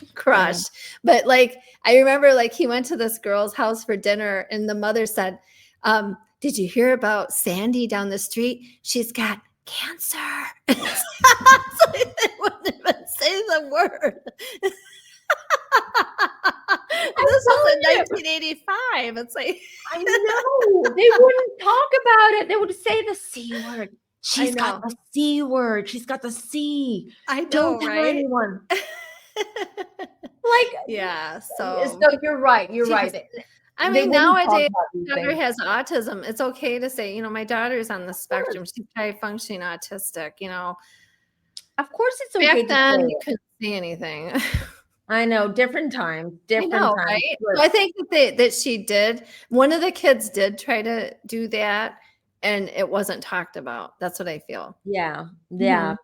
Yeah. crush. But like, I remember, like, he went to this girl's house for dinner, and the mother said, did you hear about Sandy down the street? She's got cancer. So they wouldn't even say the word. This was in 1985. It's like, I know. They wouldn't talk about it. They would say the C word. I She's got know. the C word. She's got the C. I Don't know, tell right? anyone. Like, Yeah. so So, you're right. You're geez. right. I They mean, wouldn't talk nowadays, about these my daughter things. has autism. It's okay to say, my daughter's on the Of course. spectrum. She's high functioning autistic. Of course, it's okay Back to say then, you it. couldn't say anything. I know, different times, I different know, times. right? So But I think that she did. One of the kids did try to do that, and it wasn't talked about. That's what I feel. yeah, yeah, Mhm.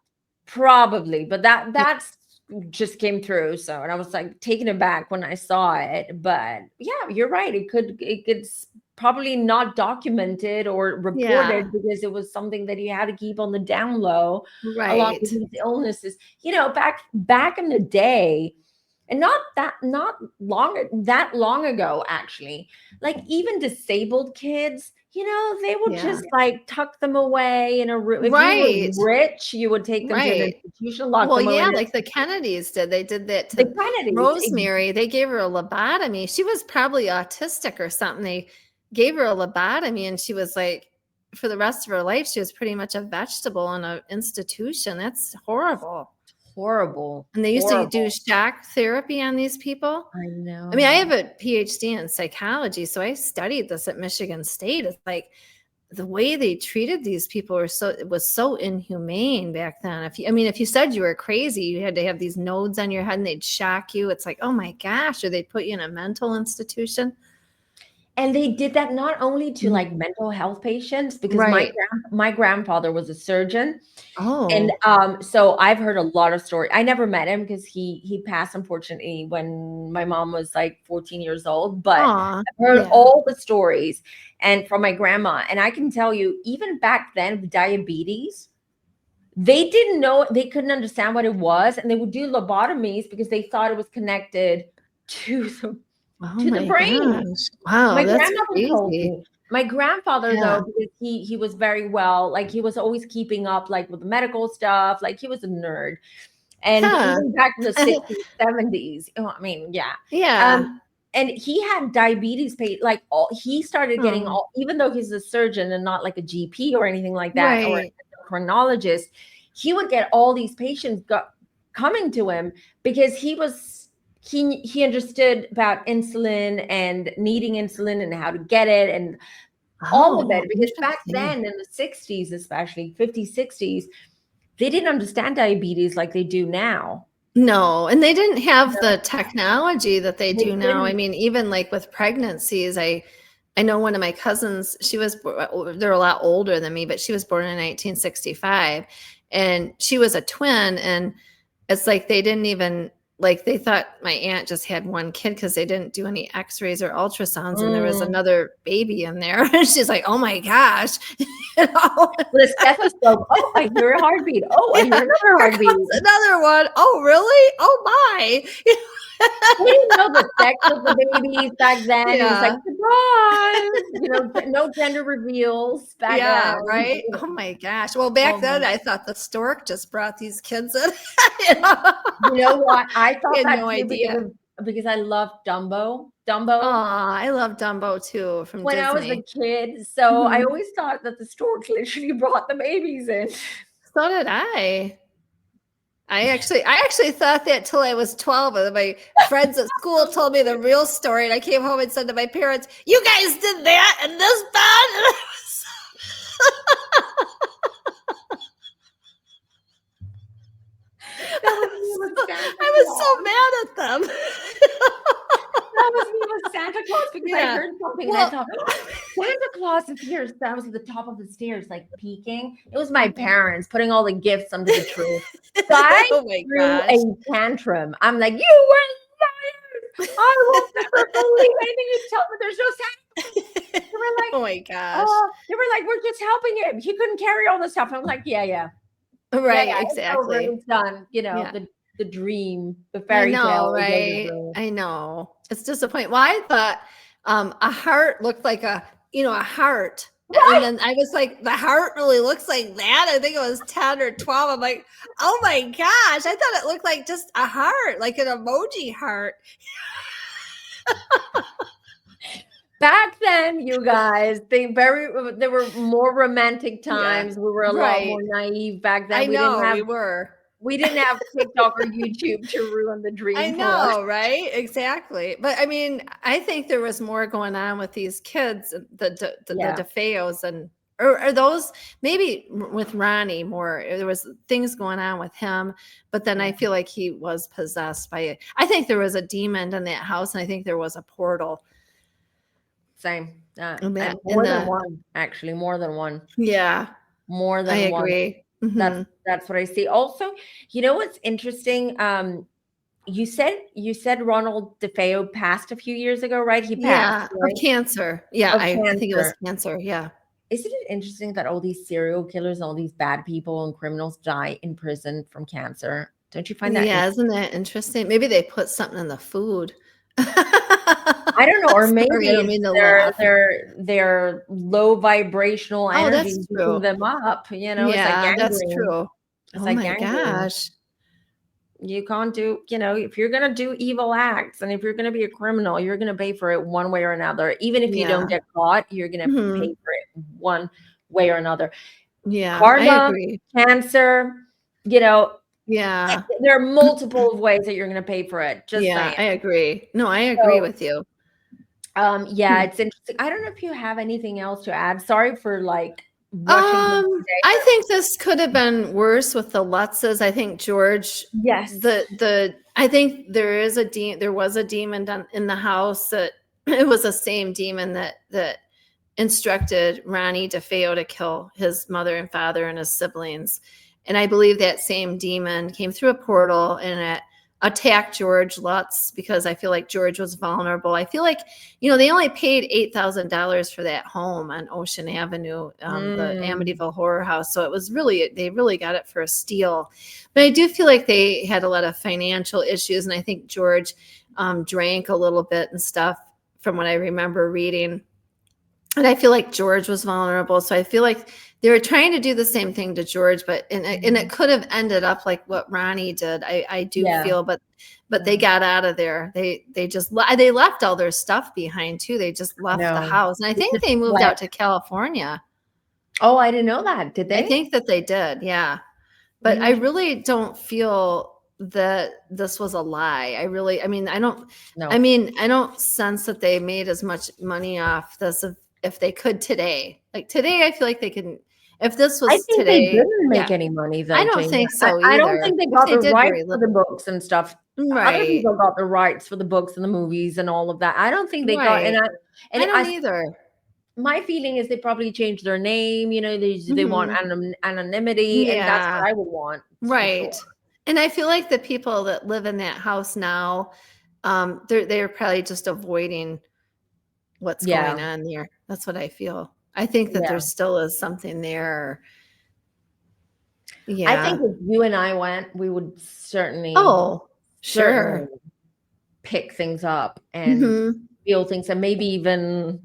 probably. But Yeah. that's just came through. So, and I was like taken aback when I saw it. But yeah, you're right. It could probably not documented or Yeah. reported because it was something that he had to keep on the down low, along Right. with his illnesses. Back in the day, and not long ago, actually, like even disabled kids, they would Yeah. just like tuck them away in a room. If you were Right. rich, you would take them to an Right. institution, lock Well, them away yeah, in like the Kennedys did. They did that the to Kennedys. Rosemary. They gave her a lobotomy. She was probably autistic or something. They gave her a lobotomy and she was like, for the rest of her life, she was pretty much a vegetable in an institution. That's horrible. Horrible, And they used to do horrible. shock therapy on these people. I I mean, I know. have a PhD in psychology, so I studied this at Michigan State. It's like the way they treated these people it was so inhumane back then. If you said you were crazy, you had to have these nodes on your head and they'd shock you. It's like, oh my gosh, or they'd put you in a mental institution. And they did that not only to Mhm. like mental health patients, because Right. my grandfather was a surgeon. And Oh. so I've heard a lot of stories. I never met him because he passed unfortunately when my mom was like 14 years old. But Aw. I've heard Yeah. all the stories and from my grandma. And I can tell you, even back then with diabetes, they didn't know, they couldn't understand what it was, and they would do lobotomies because they thought it was connected to the Oh to the my brain. gosh. Wow, My that's grandmother told crazy. me. My grandfather, Yeah. though, because he was very well, like he was always keeping up, like with the medical stuff, like he was a nerd. And Yeah. even back in the 60s, 70s, I mean, yeah. Yeah. Um, and he had diabetes like all he started getting Oh, all, even though he's a surgeon and not like a GP or anything like that, or right. a chronologist, he would get all these patients coming to him because he understood about insulin and needing insulin and how to get it and all of Oh, it. Because back interesting. then in the 60s, especially 50s, 60s, they didn't understand diabetes like they do now. No, and they didn't have No, the technology that they they do now. I didn't. mean, even like with pregnancies, I know one of my cousins, they're a lot older than me, but she was born in 1965 and she was a twin, and it's like they didn't even like they thought my aunt just had one kid because they didn't do any x-rays or ultrasounds and there was Mm. another baby in there. And she's like, oh my gosh. You know? With a stethoscope, oh, I hear a heartbeat. Oh, I Yeah, hear another here heartbeat. comes another one. Oh, really? Oh my. They didn't know the sex of the babies back then. It was like, Yeah. surprise, no gender reveals back Yeah, then. right? Oh my gosh. Well, back Oh then my, I thought the stork just brought these kids in. You know? you know what? I I thought had that no too idea. because I loved Dumbo. Oh, Dumbo I love Dumbo too from when I was a Disney. kid. So I Mhm. always thought that the stork literally brought the babies in. So did I. I actually thought that till I was 12, and then my friends at school told me the real story, and I came home and said to my parents, "You guys did that and this bad." That was me with Santa I was Claus. so mad at them. That was me with Santa Claus because I Yeah. heard something and I Well, thought, Santa Claus is here. So I was at the top of the stairs, like peeking. It was my parents putting all the gifts under the tree. So I oh my threw gosh. a tantrum. I'm like, you were liars. I will never believe anything you tell me. There's no Santa. They were like, Oh my gosh. oh, they were like, we're just helping him. He couldn't carry all the stuff. I'm like, yeah, yeah. Yeah, Right, yeah, it's over. exactly. It's done. Yeah. The dream, the I fairy know, tale is over. right? I know. It's disappointing. Well, I thought a heart looked like a heart. And Right. then I was like, the heart really looks like that. I think it was 10 or 12. I'm like, oh my gosh. I thought it looked like just a heart, like an emoji heart. Back then, you guys, there were more romantic Yeah. times. We were a lot Right. more naive back I then. know we were. We didn't have TikTok or YouTube to ruin the I dream for us. know, right? Exactly. But I mean, I think there was more going on with these kids, the Yeah. DeFeos, and or those maybe with Ronnie more, there was things going on with him, but then I feel like he was possessed by it. I think there was a demon in that house, and I think there was a portal. Same. In that, And more than one, actually, more than one. Yeah. More than I one. agree. That's what I see. Also, you know what's interesting? You said Ronald DeFeo passed a few years ago, right? He passed, right? Of cancer. Yeah, Of I think it was cancer. cancer. Yeah. Isn't it interesting that all these serial killers and all these bad people and criminals die in prison from cancer? Don't you find that Yeah, isn't that interesting? Maybe they put something in the food. I don't know, or maybe Sorry, I don't mean to laugh. their low vibrational energy that's beating true. them up, you know, it's like Yeah, that's gangrene. true. It's Oh like my gangrene. gosh. You can't do, you know, if you're going to do evil acts and if you're going to be a criminal, you're going to pay for it one way or another. Even if you don't get caught, you're going to pay for it one way or another. Yeah, Karma, I agree. cancer, you know, Yeah. there are multiple ways that you're going to pay for it. Just saying. I agree. No, I agree with you. Yeah, it's interesting. I don't know if you have anything else to add. Sorry for like rushing. I think this could have been worse with the Lutzes. I think George. Yes. I think there was a demon in the house that it was the same demon that instructed Ronnie DeFeo to kill his mother and father and his siblings. And I believe that same demon came through a portal and it attacked George Lutz because I feel like George was vulnerable. I feel like, they only paid $8,000 for that home on Ocean Avenue, the Amityville Horror House. So it was they really got it for a steal. But I do feel like they had a lot of financial issues. And I think George drank a little bit and stuff from what I remember reading. And I feel like George was vulnerable. So I feel like they were trying to do the same thing to George, but and it could have ended up like what Ronnie did. I do feel, but they got out of there. They left all their stuff behind too. They just left the house, and I think they moved out to California. Oh, I didn't know that. Did they? I think that they did. Yeah, but I really don't feel that this was a lie. I don't sense that they made as much money off this if they could today. Like today, I feel like they couldn't. If this was I think today, they didn't make any money though. I don't think so either. I don't think they got the rights for the books and stuff. Right. Other people got the rights for the books and the movies and all of that. I don't think they got. And I don't either. My feeling is they probably changed their name. They want anonymity, and that's what I would want. Right. Sure. And I feel like the people that live in that house now, they're probably just avoiding what's going on there. That's what I feel. I think that there still is something there. Yeah. I think if you and I went, we would certainly pick things up and feel things, and maybe even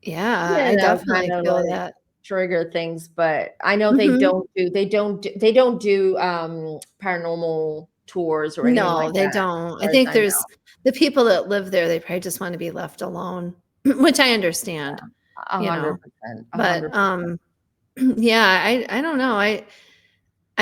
I definitely feel that trigger things. But I know they don't do paranormal tours or anything like that. No, they don't. I think there's the people that live there, they probably just want to be left alone, which I understand. 100%. But I don't know. I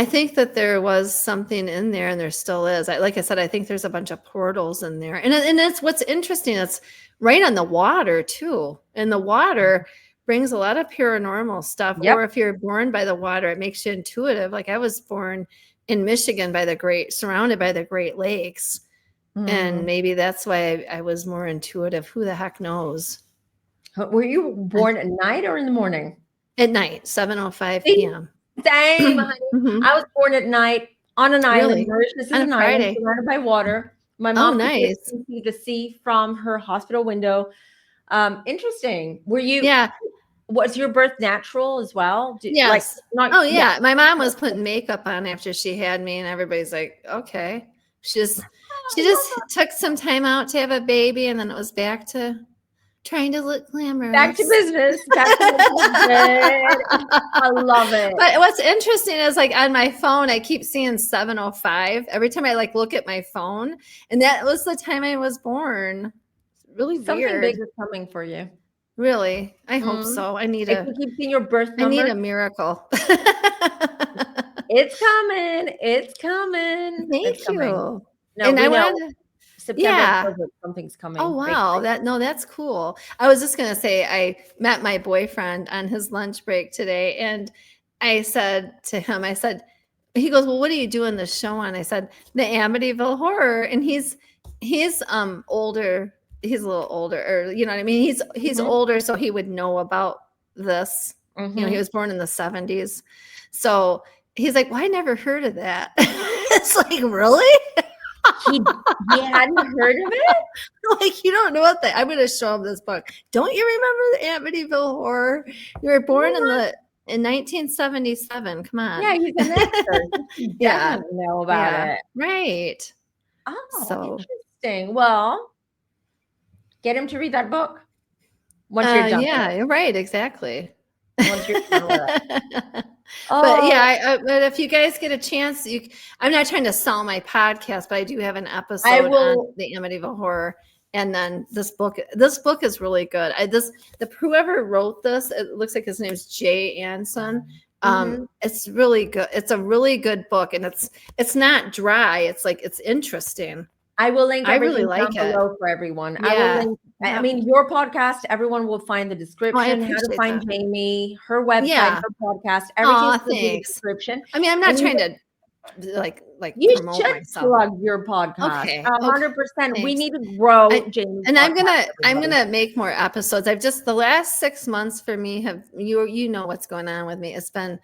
think that there was something in there, and there still is. Like I said, I think there's a bunch of portals in there, and that's what's interesting. It's right on the water too, and the water brings a lot of paranormal stuff. Yep. Or if you're born by the water, it makes you intuitive. Like I was born in Michigan surrounded by the Great Lakes, and maybe that's why I was more intuitive. Who the heck knows? Were you born at night or in the morning? At night, 7:05 p.m. Same, honey. I was born at night on an island. This is an island surrounded by water. My mom could see the sea from her hospital window. Interesting. Were you? Yeah. Was your birth natural as well? Yes. My mom was putting makeup on after she had me, and everybody's like, "Okay." She just took some time out to have a baby, and then it was back to trying to look glamorous. Back to business. I love it. But what's interesting is like on my phone, I keep seeing 7:05 every time I look at my phone. And that was the time I was born. Really weird. Something big is coming for you. Really? I hope so. I need you keep seeing your birth number. I need a miracle. It's coming. It's coming. Thank you. No, and September, Yeah. October, something's coming. Oh, Big wow. thing. That's cool. I was just going to say, I met my boyfriend on his lunch break today, and I said to him, he goes, well, what are you doing this show on? I said, the Amityville Horror. And he's older. He's a little older, or, you know what I mean? He's Mhm. older, so he would know about this. You know, he Mhm. was born in the 70s. So he's like, well, I never heard of that. It's like, really? He hadn't heard of it? Like, you don't know what I'm going to show him this book. Don't you remember the Amityville Horror? You were born in 1977. Come on. Yeah, he's an expert. He Yeah. definitely know about Yeah. it. Right. Oh, So, interesting. Well, get him to read that book once you're done with yeah, it. you're right. Exactly. Once you're done with it. But Oh, yeah, but if you guys get a chance, I'm not trying to sell my podcast, but I do have an I episode on will. the Amityville Horror. And then this book is really good. Whoever wrote this, it looks like his name's Jay Anson. Mhm. It's really good. It's a really good book, and it's not dry. It's like, it's interesting. I will link I really everything like down it. below for everyone. I will Yeah. link. I Yeah. mean, your podcast, everyone will find the description, how to appreciate find that. Jamie, her website, Yeah. her podcast, Aw, everything's in the thanks. description. I mean, I'm not And trying to like you promote should myself. plug your podcast. Okay. 100%. We Thanks. need to grow Jamie's And I'm podcast, everybody. gonna make more episodes. The last 6 months for me you know what's going on with me. It's been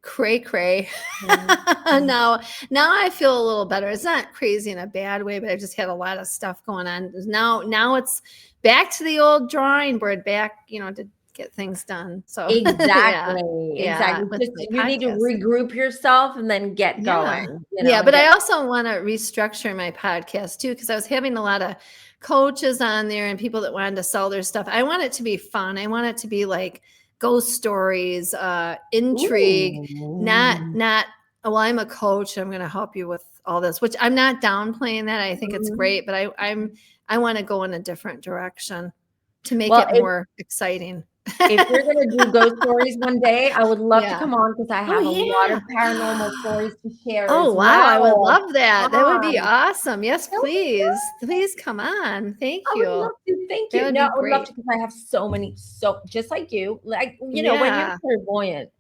cray. Mhm. Now I feel a little better. It's not crazy in a bad way, but I've just had a lot of stuff going on. Now it's back to the old drawing board, back, to get things done. So Exactly. yeah, with Just my you need to podcast. regroup yourself and then get Yeah. going. Yeah, but I also want to restructure my podcast too, because I was having a lot of coaches on there and people that wanted to sell their stuff. I want it to be fun. I want it to be like ghost stories, intrigue, not well, I'm a coach, I'm going to help you with all this, which I'm not downplaying that. I think it's great, but I want to go in a different direction to make it more exciting. If you're going to do ghost stories one day, I would love to come on, because I have a lot yeah. of paranormal stories to share Oh, as wow. well. I would love that. Come That would be on. awesome. Yes, That would be please. Please come on. Thank I you. would love to. Thank That you. would No, be I would love great. to, because I have so many, just like you, like, when you're Yeah. clairvoyant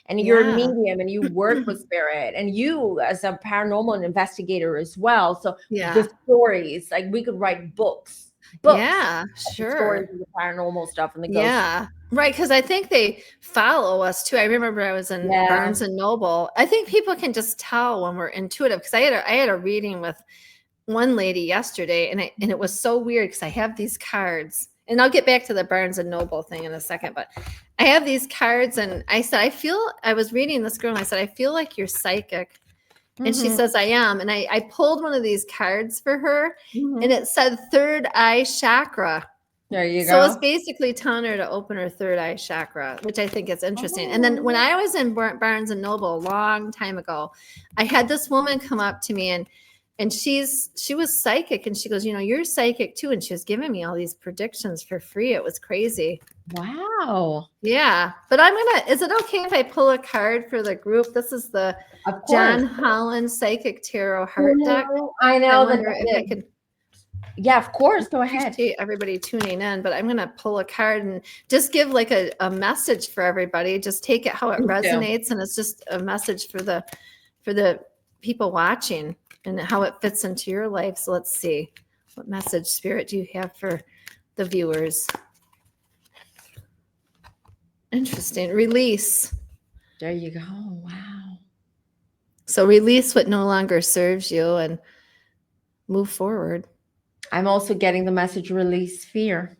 and you're a Yeah. medium and you work with spirit, and you as a paranormal investigator as well. So Yeah. the stories, like, we could write books. Yeah, of the sure. stories of the paranormal stuff and the ghosts. Yeah. Right. Because I think they follow us too. I remember I was in Barnes and Noble. I think people can just tell when we're intuitive, because I had a reading with one lady yesterday, and it was so weird, because I have these cards, and I'll get back to the Barnes and Noble thing in a second, but I have these cards, and I said, I was reading this girl, and I said, I feel like you're psychic. And she says, I am. And I pulled one of these cards for her, and it said third eye chakra. There you So go. it's basically telling her to open her third eye chakra, which I think is interesting. And then when I was in Barnes and Noble a long time ago, I had this woman come up to me, and she was psychic, and she goes, you're psychic too. And she was giving me all these predictions for free. It was crazy. Wow. Yeah. But is it okay if I pull a card for the group? This is the John Holland Psychic Tarot Heart Deck. I know that if I could. Yeah, of course. Go ahead. Appreciate everybody tuning in, but I'm going to pull a card and just give like a message for everybody. Just take it how it resonates, and it's just a message for the people watching and how it fits into your life. So let's see, what message, Spirit, do you have for the viewers? Interesting. Release. There you go. Wow. So release what no longer serves you and move forward. I'm also getting the message, release fear.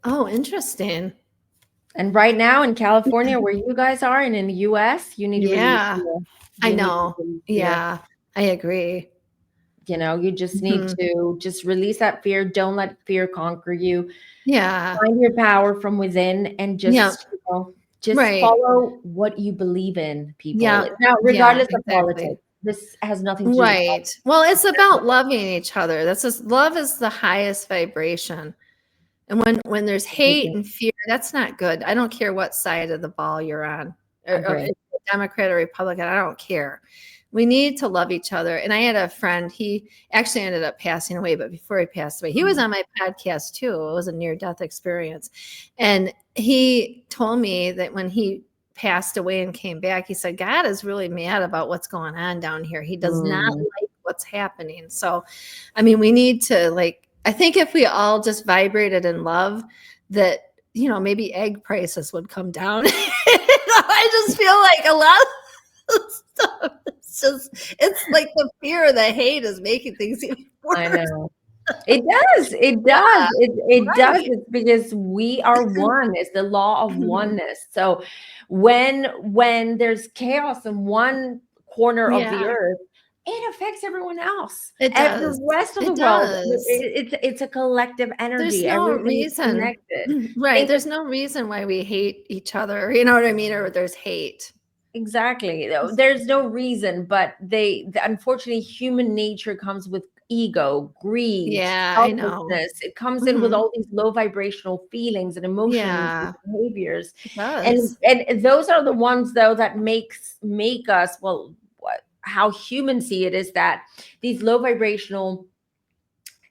Oh, interesting. And right now in California, where you guys are, and in the US, you need to release fear. I know. Yeah, I agree. You just need to just release that fear. Don't let fear conquer you. Yeah. Find your power from within, and just follow what you believe in, people. Yeah. Now, regardless of politics, this has nothing to do with politics. Well, it's about loving each other. Love is the highest vibration. And when there's hate and fear, that's not good. I don't care what side of the ball you're on, or Democrat or Republican. I don't care. We need to love each other. And I had a friend, he actually ended up passing away, but before he passed away, he was on my podcast too. It was a near-death experience. And he told me that when he passed away and came back, he said, God is really mad about what's going on down here. He does not like what's happening. So, I mean, we need to, like, I think if we all just vibrated in love, that, you know, maybe egg prices would come down. I just feel like a lot of stuff, it's like the fear of the hate is making things even worse. I know. It does. It does. It does. It's because we are one. It's the law of oneness. So when there's chaos in one corner of the earth, it affects everyone else. It does. The rest of the world. It's a collective energy. There's no Everything's reason. connected. Right. There's no reason why we hate each other. You know what I mean? Or there's hate. Exactly. There's no reason, but unfortunately, human nature comes with ego, greed, I know. It comes in with all these low vibrational feelings and emotions and behaviors. And those are the ones, though, that make us, well, how humans see it is that these low vibrational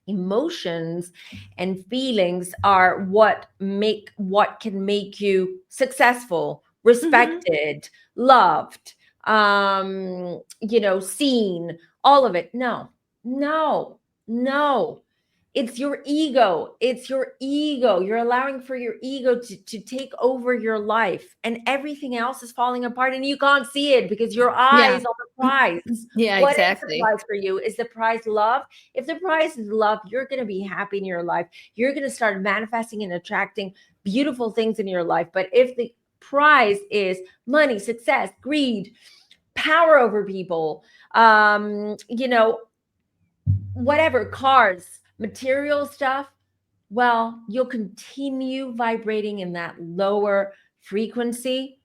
emotions and feelings are what can make you successful, respected, loved, seen, all of it. No. It's your ego. You're allowing for your ego to take over your life, and everything else is falling apart, and you can't see it because your eyes on the prize. What exactly. is the prize for you? Is the prize love? If the prize is love, you're going to be happy in your life. You're going to start manifesting and attracting beautiful things in your life. But if the prize is money, success, greed, power over people, whatever, cars, material stuff, well, you'll continue vibrating in that lower frequency,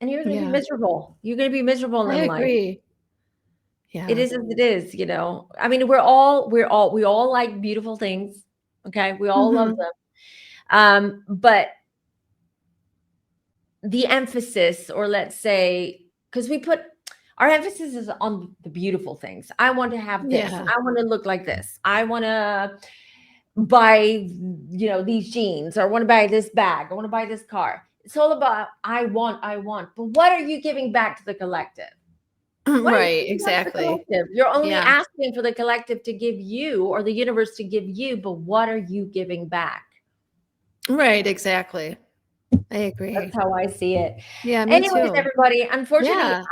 and you're going to be miserable. You're going to be miserable in life. I agree. Yeah. It is as it is, I mean, we all like beautiful things. Okay. We all love them. But the emphasis, or let's say, because our emphasis is on the beautiful things. I want to have this. I want to look like this. I want to buy, these jeans, or I want to buy this bag. I want to buy this car. It's all about I want. But what are you giving back to the collective? Right, exactly. You're only asking for the collective to give you, or the universe to give you, but what are you giving back? Right, exactly. I agree. That's how I see it. Yeah, me Anyways, too. everybody, unfortunately,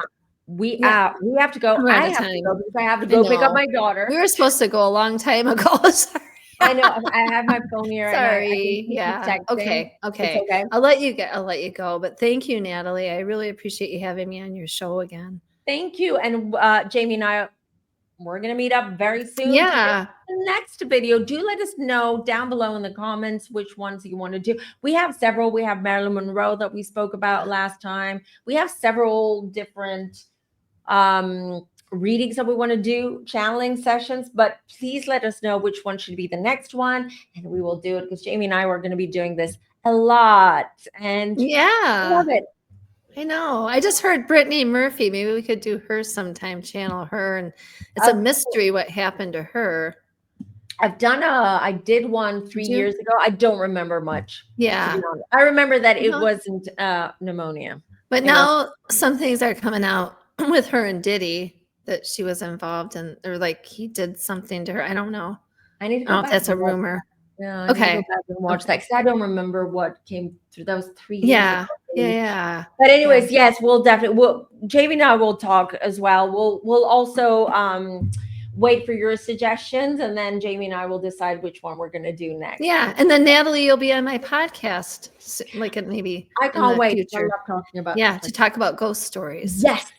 we have to go. I have to go because I have to go pick up my daughter. We were supposed to go a long time ago. Sorry. I know. I have my phone here. Sorry. And Okay. It's okay. I'll let you go. But thank you, Natalie. I really appreciate you having me on your show again. Thank you. And Jamie and I, we're going to meet up very soon. Yeah. The next video, do let us know down below in the comments which ones you want to do. We have several. We have Marilyn Monroe that we spoke about last time. We have several different readings that we want to do, channeling sessions, but please let us know which one should be the next one, and we will do it, because Jamie and I were going to be doing this a lot, and I love it. I know. I just heard Brittany Murphy. Maybe we could do her sometime, channel her, and it's a mystery what happened to her. I did one 3 years ago. I don't remember much. Yeah. I remember that it wasn't pneumonia. But now some things are coming out with her and Diddy that she was involved in, or like he did something to her. I don't know. I need to go back. That's a rumor. Yeah. I need to go back and watch that, because I don't remember what came through. That was 3 years ago. Yeah. But anyways, yes, we'll definitely. Jamie and I will talk as well. We'll also wait for your suggestions, and then Jamie and I will decide which one we're going to do next. Yeah, and then Natalie, you'll be on my podcast, like maybe. I can't wait. I love talking about. Yeah, to talk about ghost stories. Yes.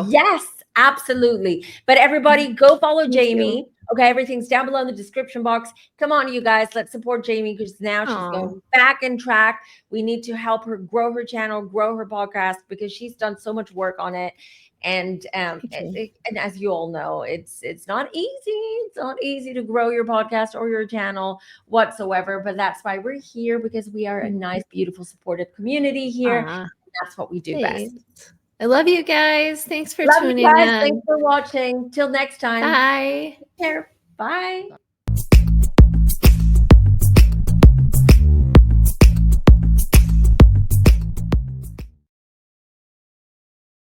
Yes, absolutely. But everybody, go follow Jamie. Okay, everything's down below in the description box. Come on, you guys, let's support Jamie, because now she's going back in track. We need to help her grow her channel, grow her podcast, because she's done so much work on it. And as you all know, it's not easy. It's not easy to grow your podcast or your channel whatsoever. But that's why we're here, because we are a nice, beautiful, supportive community here. That's what we do best. I love you guys. Thanks for Love you tuning guys. in. Thanks for watching. Till next time. Bye. Take care. Bye.